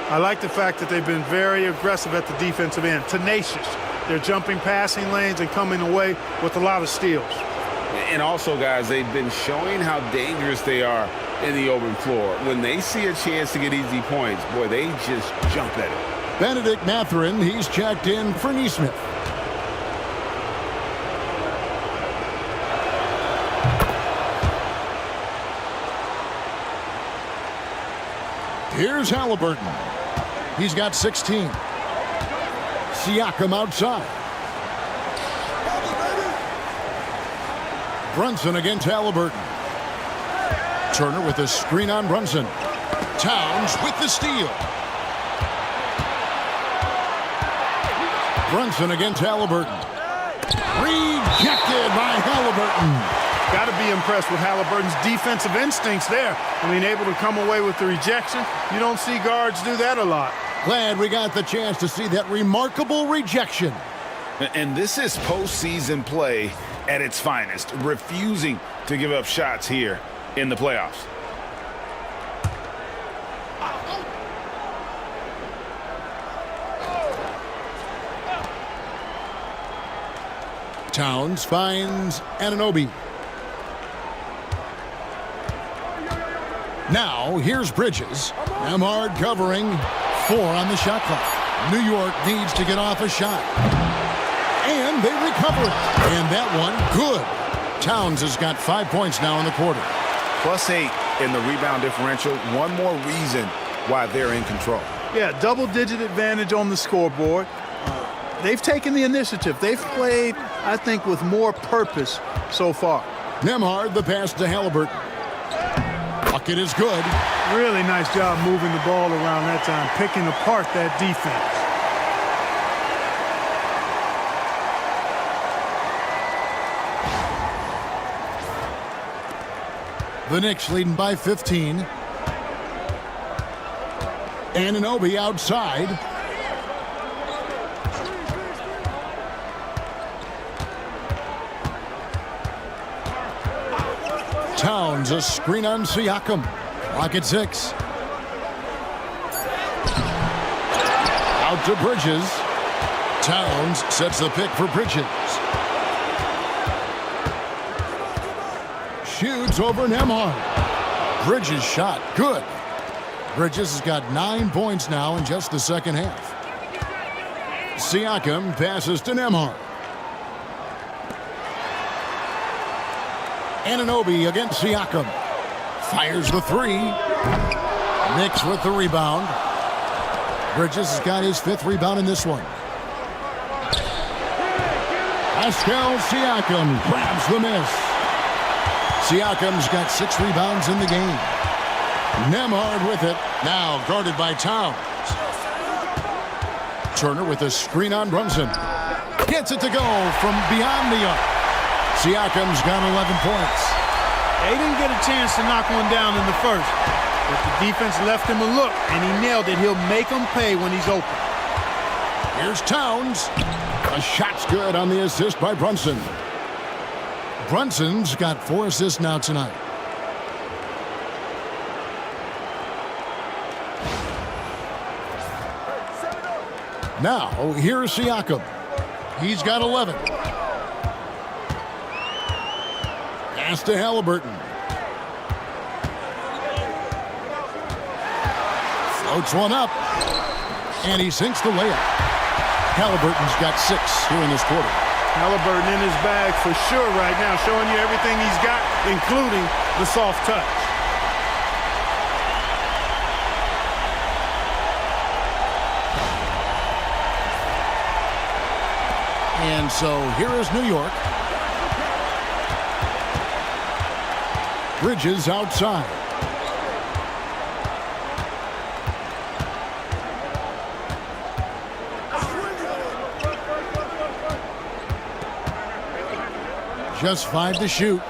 I like the fact that they've been very aggressive at the defensive end, tenacious. They're jumping passing lanes and coming away with a lot of steals. And also, guys, they've been showing how dangerous they are in the open floor. When they see a chance to get easy points, boy, they just jump at it. Benedict Mathurin, he's checked in for Nesmith. Here's Halliburton. He's got 16. Siakam outside. Brunson against Halliburton. Turner with a screen on Brunson. Towns with the steal. Brunson against Halliburton. Rejected by Halliburton. Got to be impressed with Halliburton's defensive instincts there. I mean, able to come away with the rejection. You don't see guards do that a lot. Glad we got the chance to see that remarkable rejection. And this is postseason play at its finest, refusing to give up shots here in the playoffs. Towns finds Anunoby. Now, here's Bridges. Nembhard covering 4 on the shot clock. New York needs to get off a shot. And they recover it. And that one, good. Towns has got 5 points now in the quarter. +8 in the rebound differential. One more reason why they're in control. Yeah, double-digit advantage on the scoreboard. They've taken the initiative. They've played, I think, with more purpose so far. Nembhard, the pass to Halliburton. Bucket is good. Really nice job moving the ball around that time, picking apart that defense. The Knicks leading by 15. Anunoby outside. Towns, a screen on Siakam. Clock at 6. Out to Bridges. Towns sets the pick for Bridges. Shoots over Nembhard. Bridges shot. Good. Bridges has got 9 points now in just the second half. Siakam passes to Nembhard. Anunoby against Siakam. Fires the 3. Knicks with the rebound. Bridges has got his 5th rebound in this one. Pascal Siakam grabs the miss. Siakam's got 6 rebounds in the game. Nembhard with it. Now guarded by Towns. Turner with a screen on Brunson. Gets it to go from beyond the arc. Siakam's got 11 points. They didn't get a chance to knock one down in the first, but the defense left him a look, and he nailed it. He'll make them pay when he's open. Here's Towns. A shot's good on the assist by Brunson. Brunson's got 4 assists now tonight. Now, here's Siakam. He's got 11. Pass to Halliburton. Floats one up. And he sinks the layup. Halliburton's got 6 here in this quarter. Halliburton in his bag for sure right now, showing you everything he's got, including the soft touch. And so here is New York. Bridges outside. Just 5 to shoot.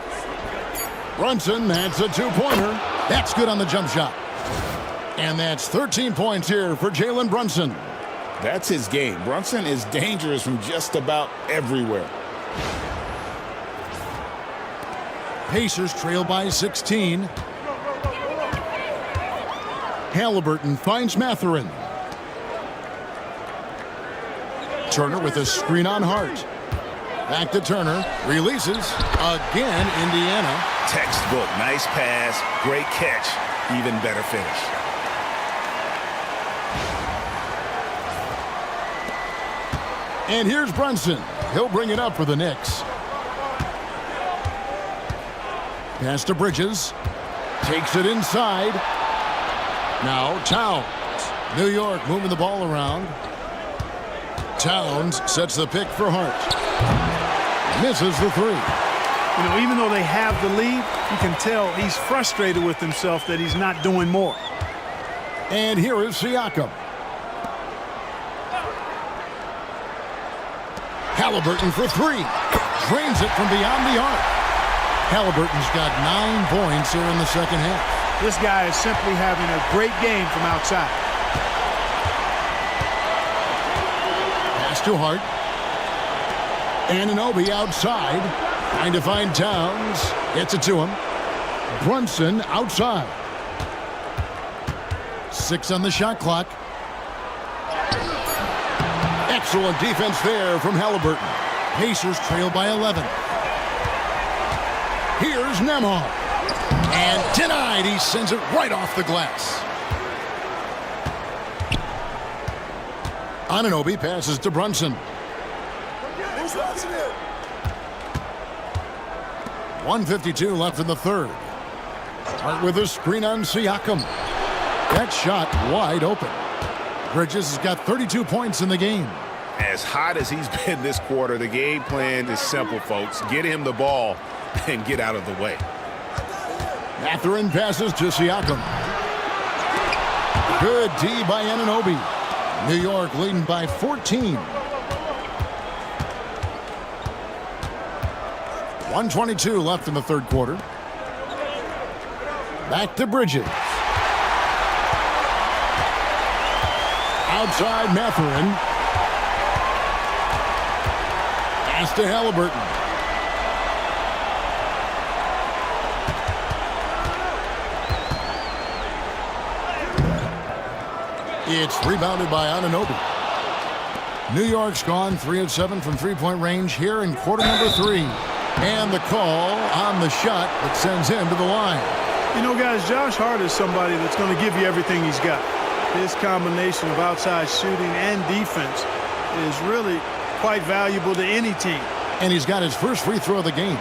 Brunson, that's a 2-pointer. That's good on the jump shot. And that's 13 points here for Jalen Brunson. That's his game. Brunson is dangerous from just about everywhere. Pacers trail by 16. Halliburton finds Mathurin. Turner with a screen on Hart. Back to Turner. Releases. Again, Indiana. Textbook. Nice pass. Great catch. Even better finish. And here's Brunson. He'll bring it up for the Knicks. Pass to Bridges. Takes it inside. Now Towns. New York moving the ball around. Towns sets the pick for Hart. Misses the 3. You know, even though they have the lead, you can tell he's frustrated with himself that he's not doing more. And here is Siakam. Halliburton for three. Drains it from beyond the arc. Halliburton's got 9 points here in the second half. This guy is simply having a great game from outside. Pass to Hart. Anunoby outside. Trying to find Towns. Gets it to him. Brunson outside. 6 on the shot clock. Excellent defense there from Halliburton. Pacers trail by 11. Here's Nembhard. And denied. He sends it right off the glass. Anunoby passes to Brunson. 1:52 left in the third. Hart with a screen on Siakam. That shot wide open. Bridges has got 32 points in the game. As hot as he's been this quarter, the game plan is simple, folks. Get him the ball and get out of the way. Mathurin passes to Siakam. Good D by Anunoby. New York leading by 14. 1:22 left in the third quarter. Back to Bridges. Outside Mathurin. Pass to Halliburton. It's rebounded by Anunoby. New York's gone 3 of 7 from three-point range here in quarter number 3. And the call on the shot that sends him to the line. You know, guys, Josh Hart is somebody that's going to give you everything he's got. His combination of outside shooting and defense is really quite valuable to any team. And he's got his first free throw of the game.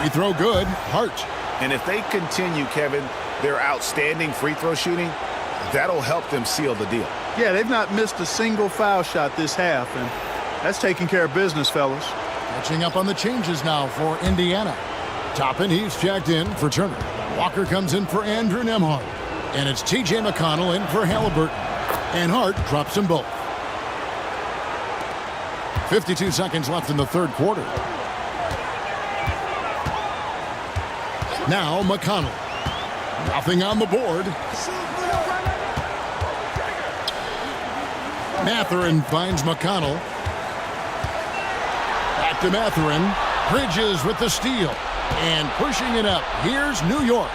Free throw good. Hart. And if they continue, Kevin, their outstanding free throw shooting, that'll help them seal the deal. Yeah, they've not missed a single foul shot this half, and that's taking care of business, fellas. Catching up on the changes now for Indiana. Toppin, he's checked in for Turner. Walker comes in for Andrew Nembhard. And it's T.J. McConnell in for Halliburton. And Hart drops them both. 52 seconds left in the third quarter. Now McConnell. Nothing on the board. Mathurin finds McConnell. Back to Mathurin. Bridges with the steal. And pushing it up. Here's New York.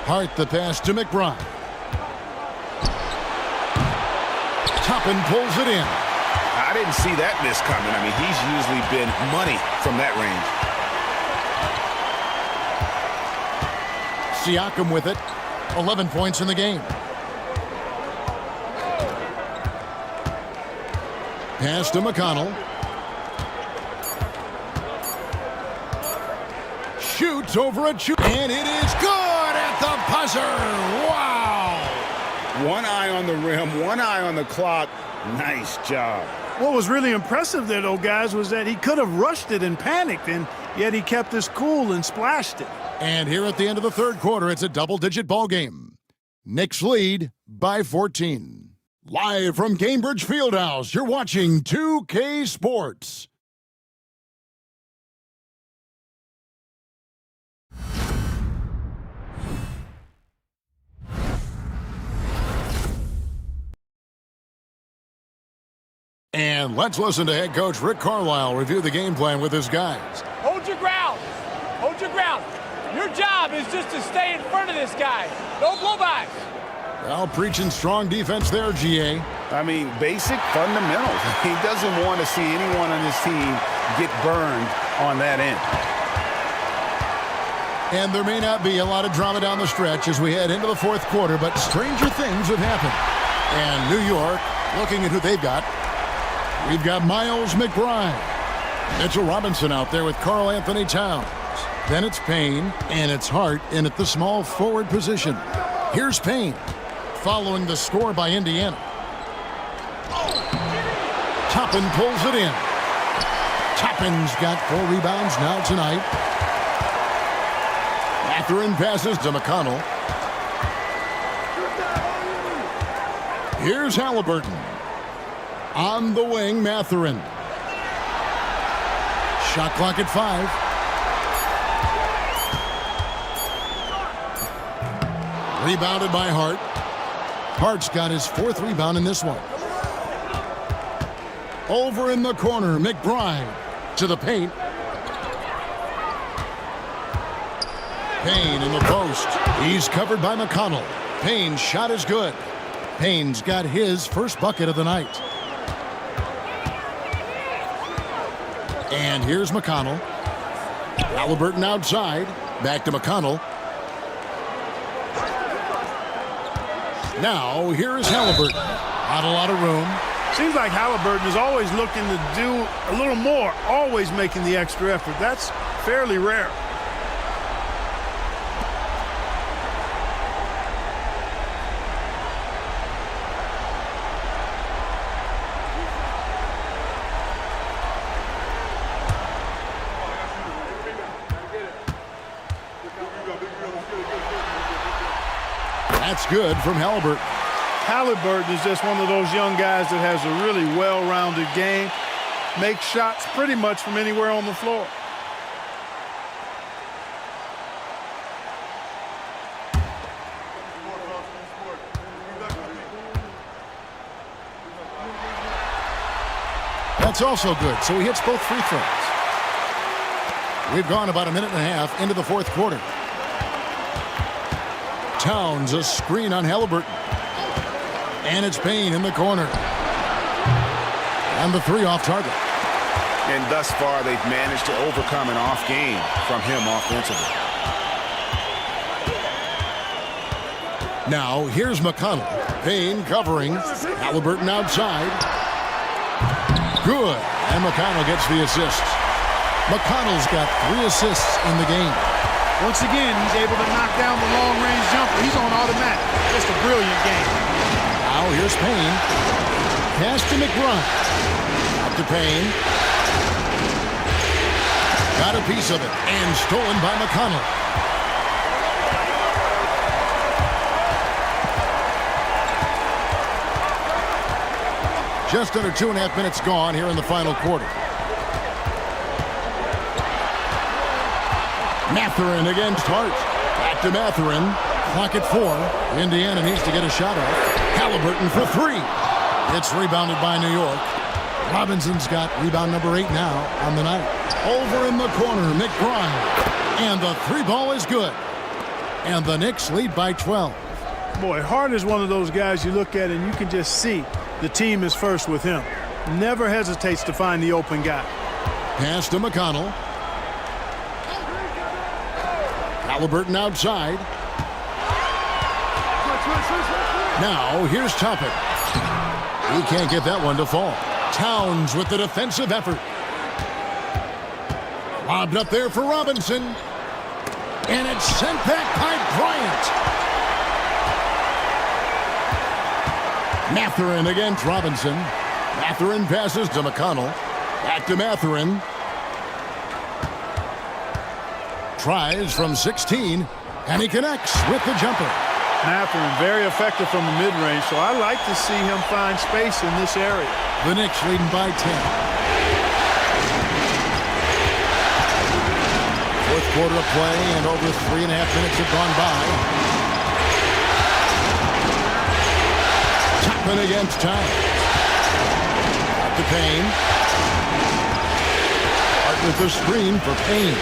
Hart the pass to McBride. Toppin pulls it in. I didn't see that miss coming. I mean, he's usually been money from that range. Siakam with it. 11 points in the game. Pass to McConnell. Shoots over a shoot. And it is good at the buzzer. Wow. One eye on the rim, one eye on the clock. Nice job. What was really impressive there, though, guys, was that he could have rushed it and panicked, and yet he kept his cool and splashed it. And here at the end of the third quarter, it's a double-digit ball game. Knicks lead by 14. Live from Cambridge Fieldhouse, you're watching 2K Sports. And let's listen to head coach Rick Carlisle review the game plan with his guys. Hold your ground. Hold your ground. Your job is just to stay in front of this guy. No blowbacks. Well, preaching strong defense there, GA. I mean, basic fundamentals. He doesn't want to see anyone on his team get burned on that end. And there may not be a lot of drama down the stretch as we head into the fourth quarter, but stranger things have happened. And New York, looking at who they've got, we've got Miles McBride. Mitchell Robinson out there with Karl Anthony Towns. Then it's Payne, and it's Hart in at the small forward position. Here's Payne, following the score by Indiana. Toppin pulls it in. Toppin's got 4 rebounds now tonight. Mathurin passes to McConnell. Here's Halliburton. On the wing, Mathurin. Shot clock at 5. Rebounded by Hart. Hart's got his 4th rebound in this one. Over in the corner, McBride to the paint. Payne in the post. He's covered by McConnell. Payne's shot is good. Payne's got his first bucket of the night. And here's McConnell. Halliburton outside. Back to McConnell. Now, here's Halliburton. Not a lot of room. Seems like Halliburton is always looking to do a little more, always making the extra effort. That's fairly rare. That's good from Halliburton. Halliburton is just one of those young guys that has a really well-rounded game. Makes shots pretty much from anywhere on the floor. That's also good, so he hits both free throws. We've gone about a minute and a half into the 4th quarter. Towns a screen on Halliburton. And it's Payne in the corner. And the 3 off target. And thus far, they've managed to overcome an off game from him offensively. Now, here's McConnell. Payne covering. Halliburton outside. Good. And McConnell gets the assist. McConnell's got 3 assists in the game. Once again, he's able to knock down the long-range jumper. He's on automatic. Just a brilliant game. Now here's Payne. Pass to McBride. Up to Payne. Got a piece of it. And stolen by McConnell. Just under 2.5 minutes gone here in the final quarter. Mathurin against Hart. Back to Mathurin. Clock at 4. Indiana needs to get a shot off. Halliburton for 3. It's rebounded by New York. Robinson's got rebound number 8 now on the night. Over in the corner, McBride. And the 3 ball is good. And the Knicks lead by 12. Boy, Hart is one of those guys you look at and you can just see the team is first with him. Never hesitates to find the open guy. Pass to McConnell. Halliburton outside. Now, here's Toppin. He can't get that one to fall. Towns with the defensive effort. Lobbed up there for Robinson. And it's sent back by Bryant. Mathurin against Robinson. Mathurin passes to McConnell. Back to Mathurin. Tries from 16, and he connects with the jumper. Mathurin very effective from the mid-range, so I like to see him find space in this area. The Knicks leading by 10. 4th quarter of play, and over 3.5 minutes have gone by. Toppin against Towns. Up to Payne. Hart with the screen for Payne.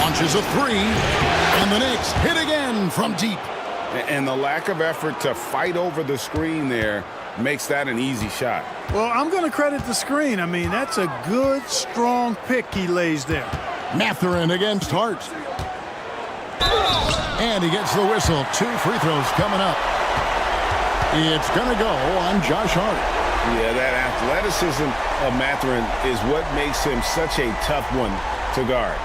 Launches a 3, and the Knicks hit again from deep. And the lack of effort to fight over the screen there makes that an easy shot. Well, I'm going to credit the screen. I mean, that's a good, strong pick he lays there. Mathurin against Hart. And he gets the whistle. 2 free throws coming up. It's going to go on Josh Hart. Yeah, that athleticism of Mathurin is what makes him such a tough one to guard.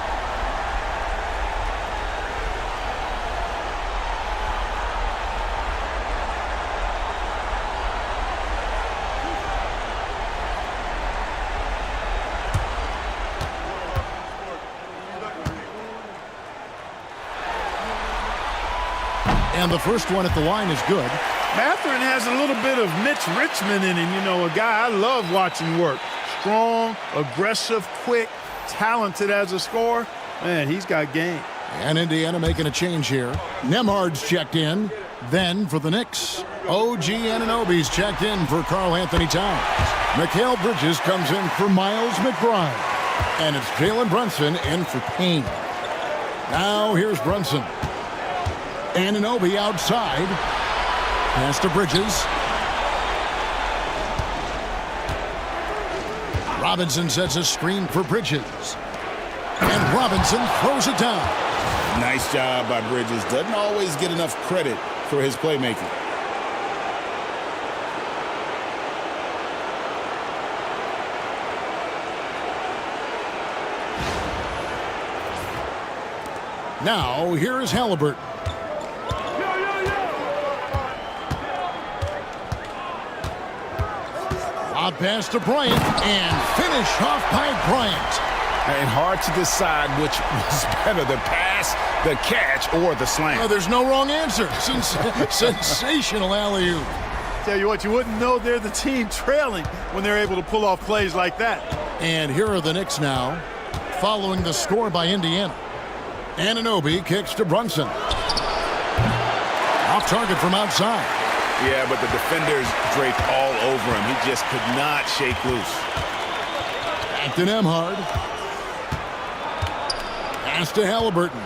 And the first one at the line is good. Mathurin has a little bit of Mitch Richmond in him. You know, a guy I love watching work. Strong, aggressive, quick, talented as a scorer. Man, he's got game. And Indiana making a change here. Nemhard's checked in. Then for the Knicks, OG Anunoby's checked in for Karl Anthony Towns. Mikal Bridges comes in for Miles McBride. And it's Jalen Brunson in for Payne. Now here's Brunson. Anunoby outside. Pass to Bridges. Robinson sets a screen for Bridges. And Robinson throws it down. Nice job by Bridges. Doesn't always get enough credit for his playmaking. Now, here is Halliburton. Lob pass to Bryant, and finish off by Bryant. And hard to decide which was better, the pass, the catch, or the slam. Oh, there's no wrong answer. Sensational alley-oop. Tell you what, you wouldn't know they're the team trailing when they're able to pull off plays like that. And here are the Knicks now, following the score by Indiana. Anunoby kicks to Brunson. Off target from outside. Yeah, but the defenders draped all over him. He just could not shake loose. Back to Nemhard. Pass to Halliburton.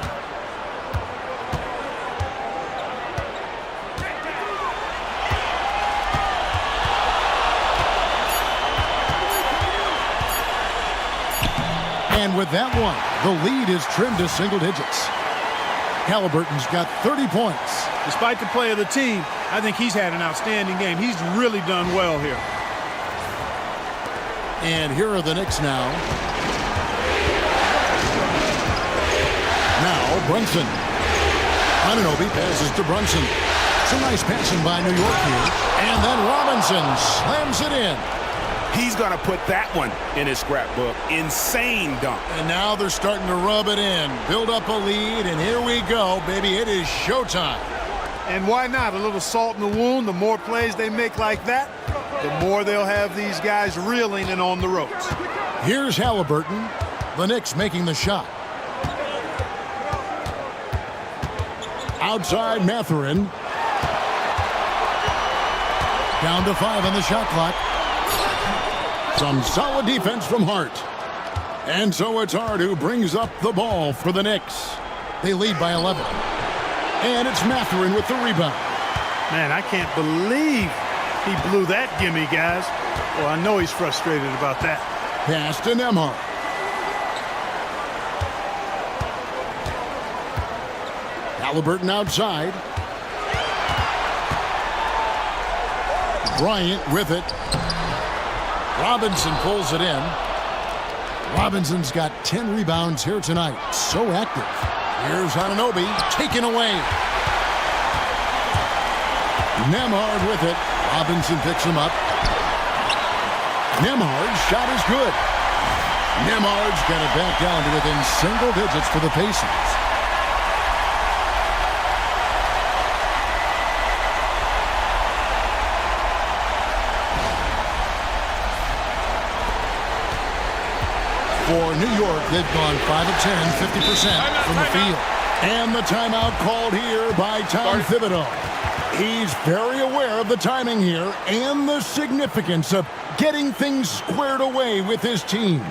And with that one, the lead is trimmed to single digits. Halliburton's got 30 points. Despite the play of the team, I think he's had an outstanding game. He's really done well here. And here are the Knicks now. Now Brunson. Anunoby passes to Brunson. Some nice passing by New York here. And then Robinson slams it in. He's going to put that one in his scrapbook. Insane dunk. And now they're starting to rub it in. Build up a lead, and here we go, baby. It is showtime. And why not? A little salt in the wound. The more plays they make like that, the more they'll have these guys reeling and on the ropes. Here's Halliburton. The Knicks making the shot. Outside Mathurin. Down to 5 on the shot clock. Some solid defense from Hart. And so it's Hart who brings up the ball for the Knicks. They lead by 11. And it's Mathurin with the rebound. Man, I can't believe he blew that gimme, guys. Well, I know he's frustrated about that. Pass to Nemhard. Halliburton outside. Bryant with it. Robinson pulls it in. Robinson's got 10 rebounds here tonight. So active. Here's Anunoby, taken away. Nemhard with it. Robinson picks him up. Nemhard's shot is good. Nemhard's got it back down to within single digits for the Pacers. For New York, they've gone 5 of 10, 50% from the field. And the timeout called here by Tom Thibodeau. He's very aware of the timing here and the significance of getting things squared away with his team.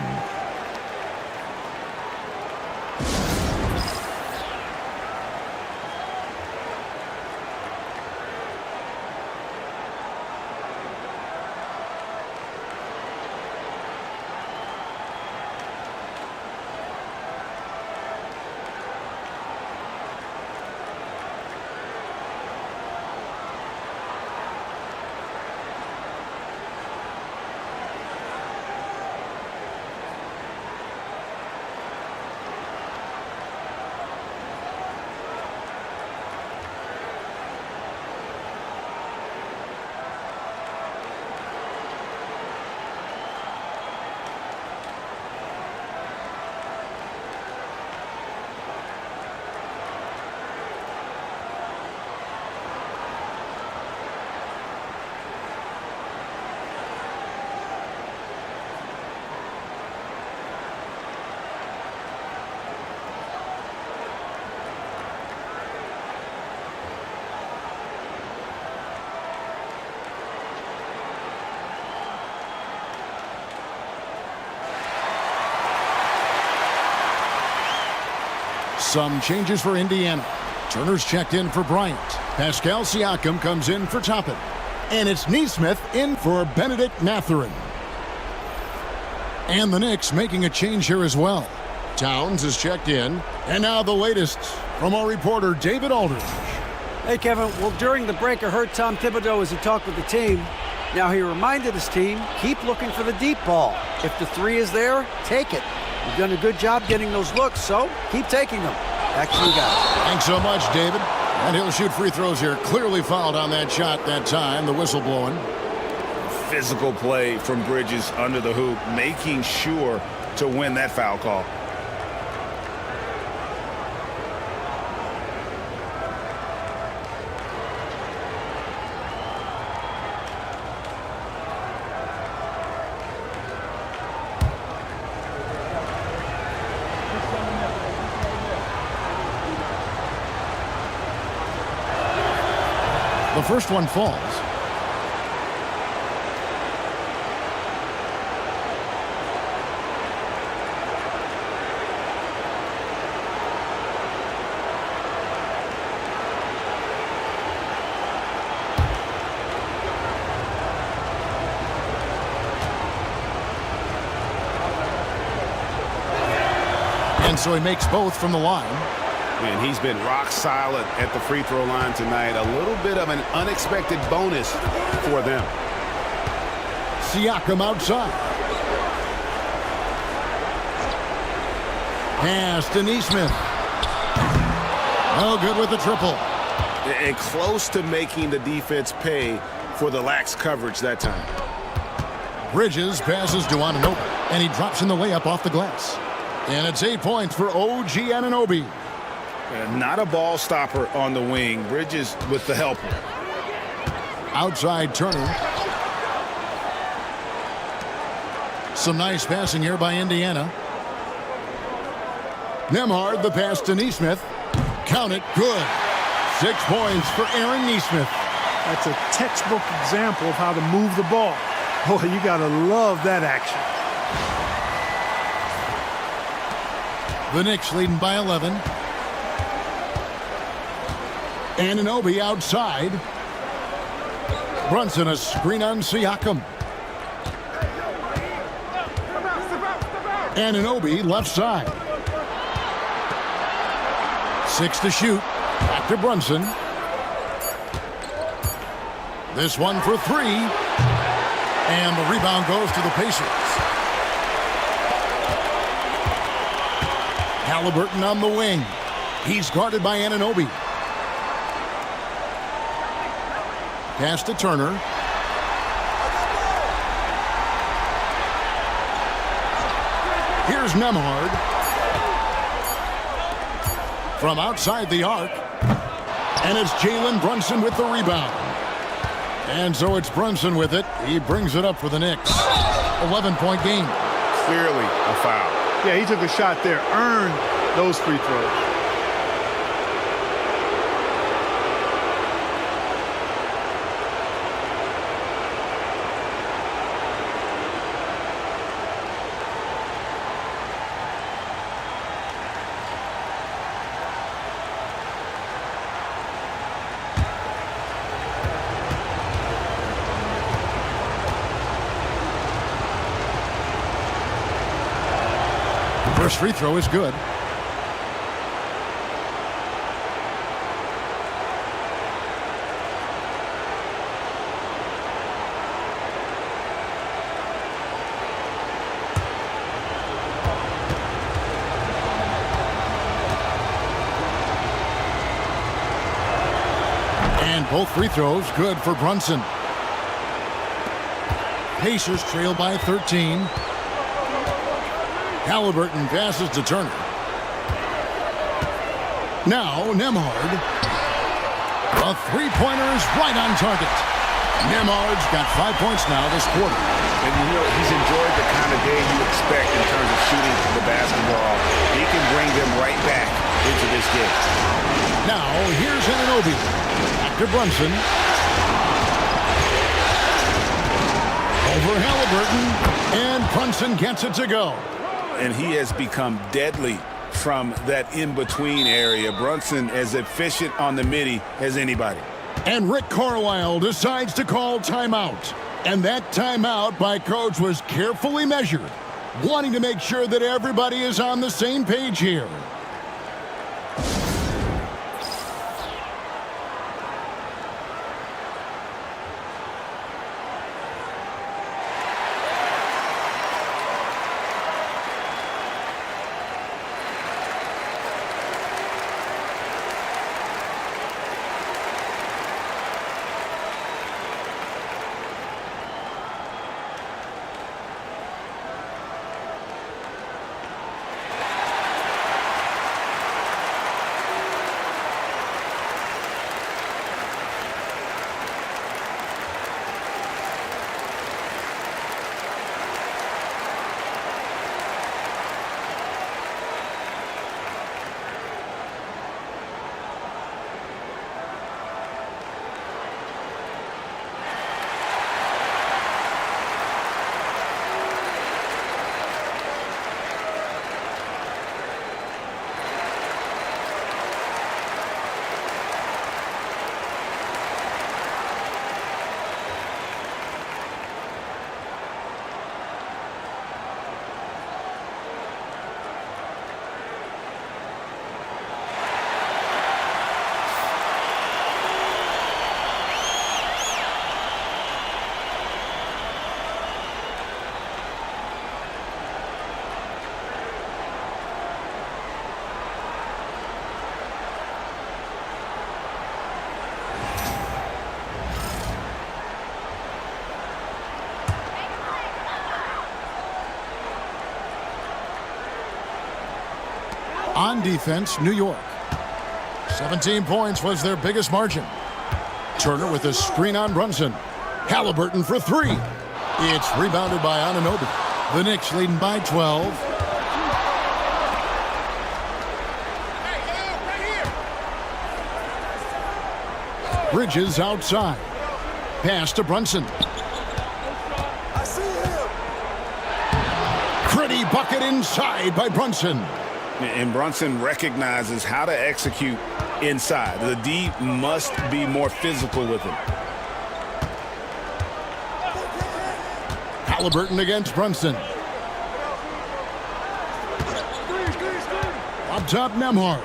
Some changes for Indiana. Turner's checked in for Bryant. Pascal Siakam comes in for Toppin. And it's Nesmith in for Benedict Mathurin. And the Knicks making a change here as well. Towns is checked in. And now the latest from our reporter, David Aldridge. Hey, Kevin. Well, during the break, I heard Tom Thibodeau as he talked with the team. Now, he reminded his team, keep looking for the deep ball. If the three is there, take it. You've done a good job getting those looks, so keep taking them. Back to you guys. Thanks so much, David. And he'll shoot free throws here. Clearly fouled on that shot that time. The whistle blowing. Physical play from Bridges under the hoop, making sure to win that foul call. The first one falls. And so he makes both from the line. And he's been rock solid at the free throw line tonight. A little bit of an unexpected bonus for them. Siakam outside. Pass to Nesmith. No good with the triple. And close to making the defense pay for the lax coverage that time. Bridges passes to Anunoby, and he drops in the layup off the glass. And it's 8 points for OG Anunoby. Not a ball stopper on the wing. Bridges with the helper. Outside Turner. Some nice passing here by Indiana. Nembhard, the pass to Nesmith. Count it, good. 6 points for Aaron Nesmith. That's a textbook example of how to move the ball. Boy, you got to love that action. The Knicks leading by 11. Anunoby outside. Brunson a screen on Siakam. Anunoby left side. 6 to shoot. Back to Brunson. This one for 3. And the rebound goes to the Pacers. Halliburton on the wing. He's guarded by Anunoby. Pass to Turner. Here's Nembhard. From outside the arc. And it's Jalen Brunson with the rebound. And so it's Brunson with it. He brings it up for the Knicks. 11-point game. Clearly a foul. Yeah, he took a shot there. Earned those free throws. First free throw is good. And both free throws good for Brunson. Pacers trail by 13. Halliburton passes to Turner. Now Nembhard. A three-pointer is right on target. Nembhard's got 5 points now this quarter. And you know, he's enjoyed the kind of game you expect in terms of shooting the basketball. He can bring them right back into this game. Now here's Anunoby. Back to Brunson. Over Halliburton. And Brunson gets it to go. And he has become deadly from that in-between area. Brunson as efficient on the midi as anybody. And Rick Carlisle decides to call timeout. And that timeout by Coach was carefully measured, wanting to make sure that everybody is on the same page here. On defense, New York. 17 points was their biggest margin. Turner with a screen on Brunson. Halliburton for three. It's rebounded by Anunoby. The Knicks leading by 12. Bridges outside. Pass to Brunson. Pretty bucket inside by Brunson. And Brunson recognizes how to execute inside. The D must be more physical with him. Halliburton against Brunson. Up top, Nembhard.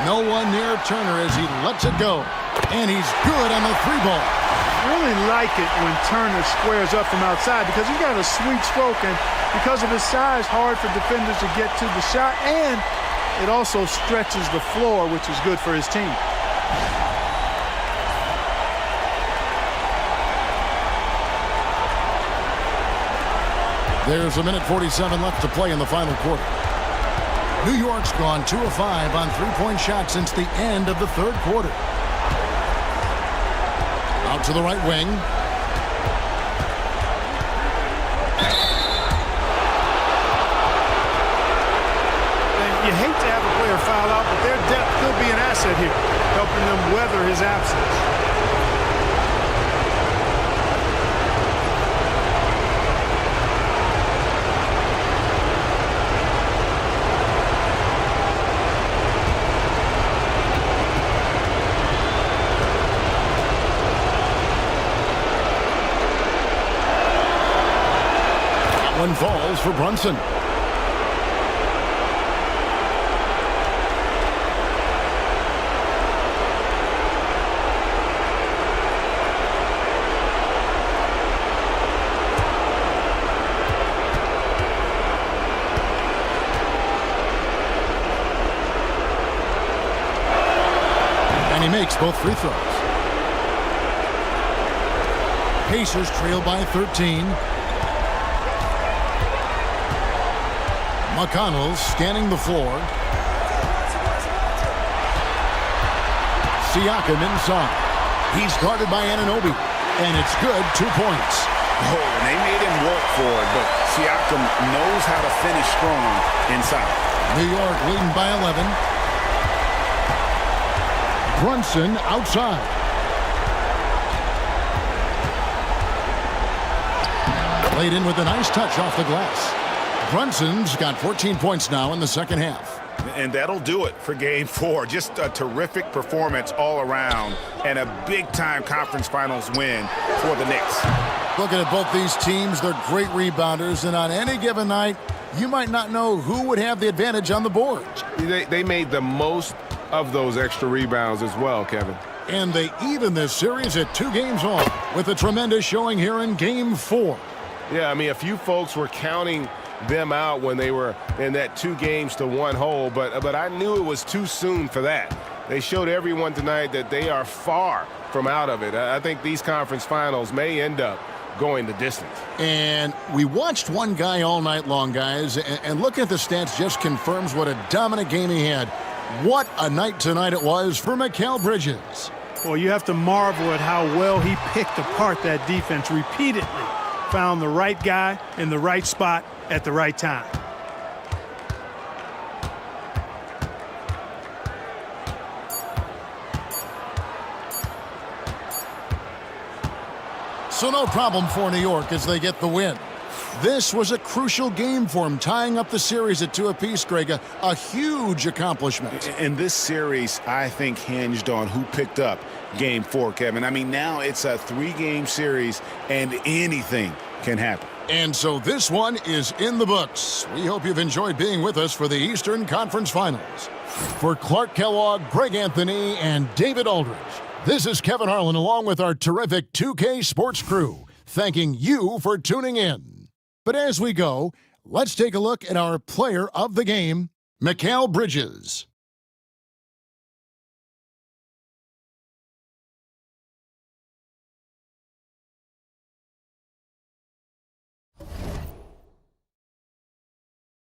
No one near Turner as he lets it go. And he's good on the three ball. I really like it when Turner squares up from outside because he's got a sweet stroke, and because of his size, hard for defenders to get to the shot, and it also stretches the floor, which is good for his team. There's a minute 47 left to play in the final quarter. New York's gone 2 of 5 on three-point shots since the end of the third quarter. Out to the right wing. You hate to have a player foul out, but their depth could be an asset here, helping them weather his absence. That one falls for Brunson. He makes both free throws. Pacers trail by 13. McConnell scanning the floor. Siakam inside. He's guarded by Anunoby. And it's good, 2 points. Oh, and they made him work for it, but Siakam knows how to finish strong inside. New York leading by 11. Brunson outside. Played in with a nice touch off the glass. Brunson's got 14 points now in the second half. And that'll do it for Game 4. Just a terrific performance all around and a big-time conference finals win for the Knicks. Looking at both these teams, they're great rebounders, and on any given night, you might not know who would have the advantage on the boards. They made the most of those extra rebounds as well, Kevin. And they even this series at 2 games on with a tremendous showing here in Game 4. Yeah, I mean, a few folks were counting them out when they were in that 2 games to 1 hole, but I knew it was too soon for that. They showed everyone tonight that they are far from out of it. I think these conference finals may end up going the distance. And we watched one guy all night long, guys, and looking at the stats just confirms what a dominant game he had. What a night tonight it was for Mikal Bridges. Well, you have to marvel at how well he picked apart that defense repeatedly. Found the right guy in the right spot at the right time. So no problem for New York as they get the win. This was a crucial game for them, tying up the series at 2 apiece, Greg. A huge accomplishment. And this series, I think, hinged on who picked up Game 4, Kevin. I mean, now it's a 3-game series, and anything can happen. And so this one is in the books. We hope you've enjoyed being with us for the Eastern Conference Finals. For Clark Kellogg, Greg Anthony, and David Aldridge, this is Kevin Harlan along with our terrific 2K Sports crew, thanking you for tuning in. But as we go, let's take a look at our player of the game, Mikal Bridges.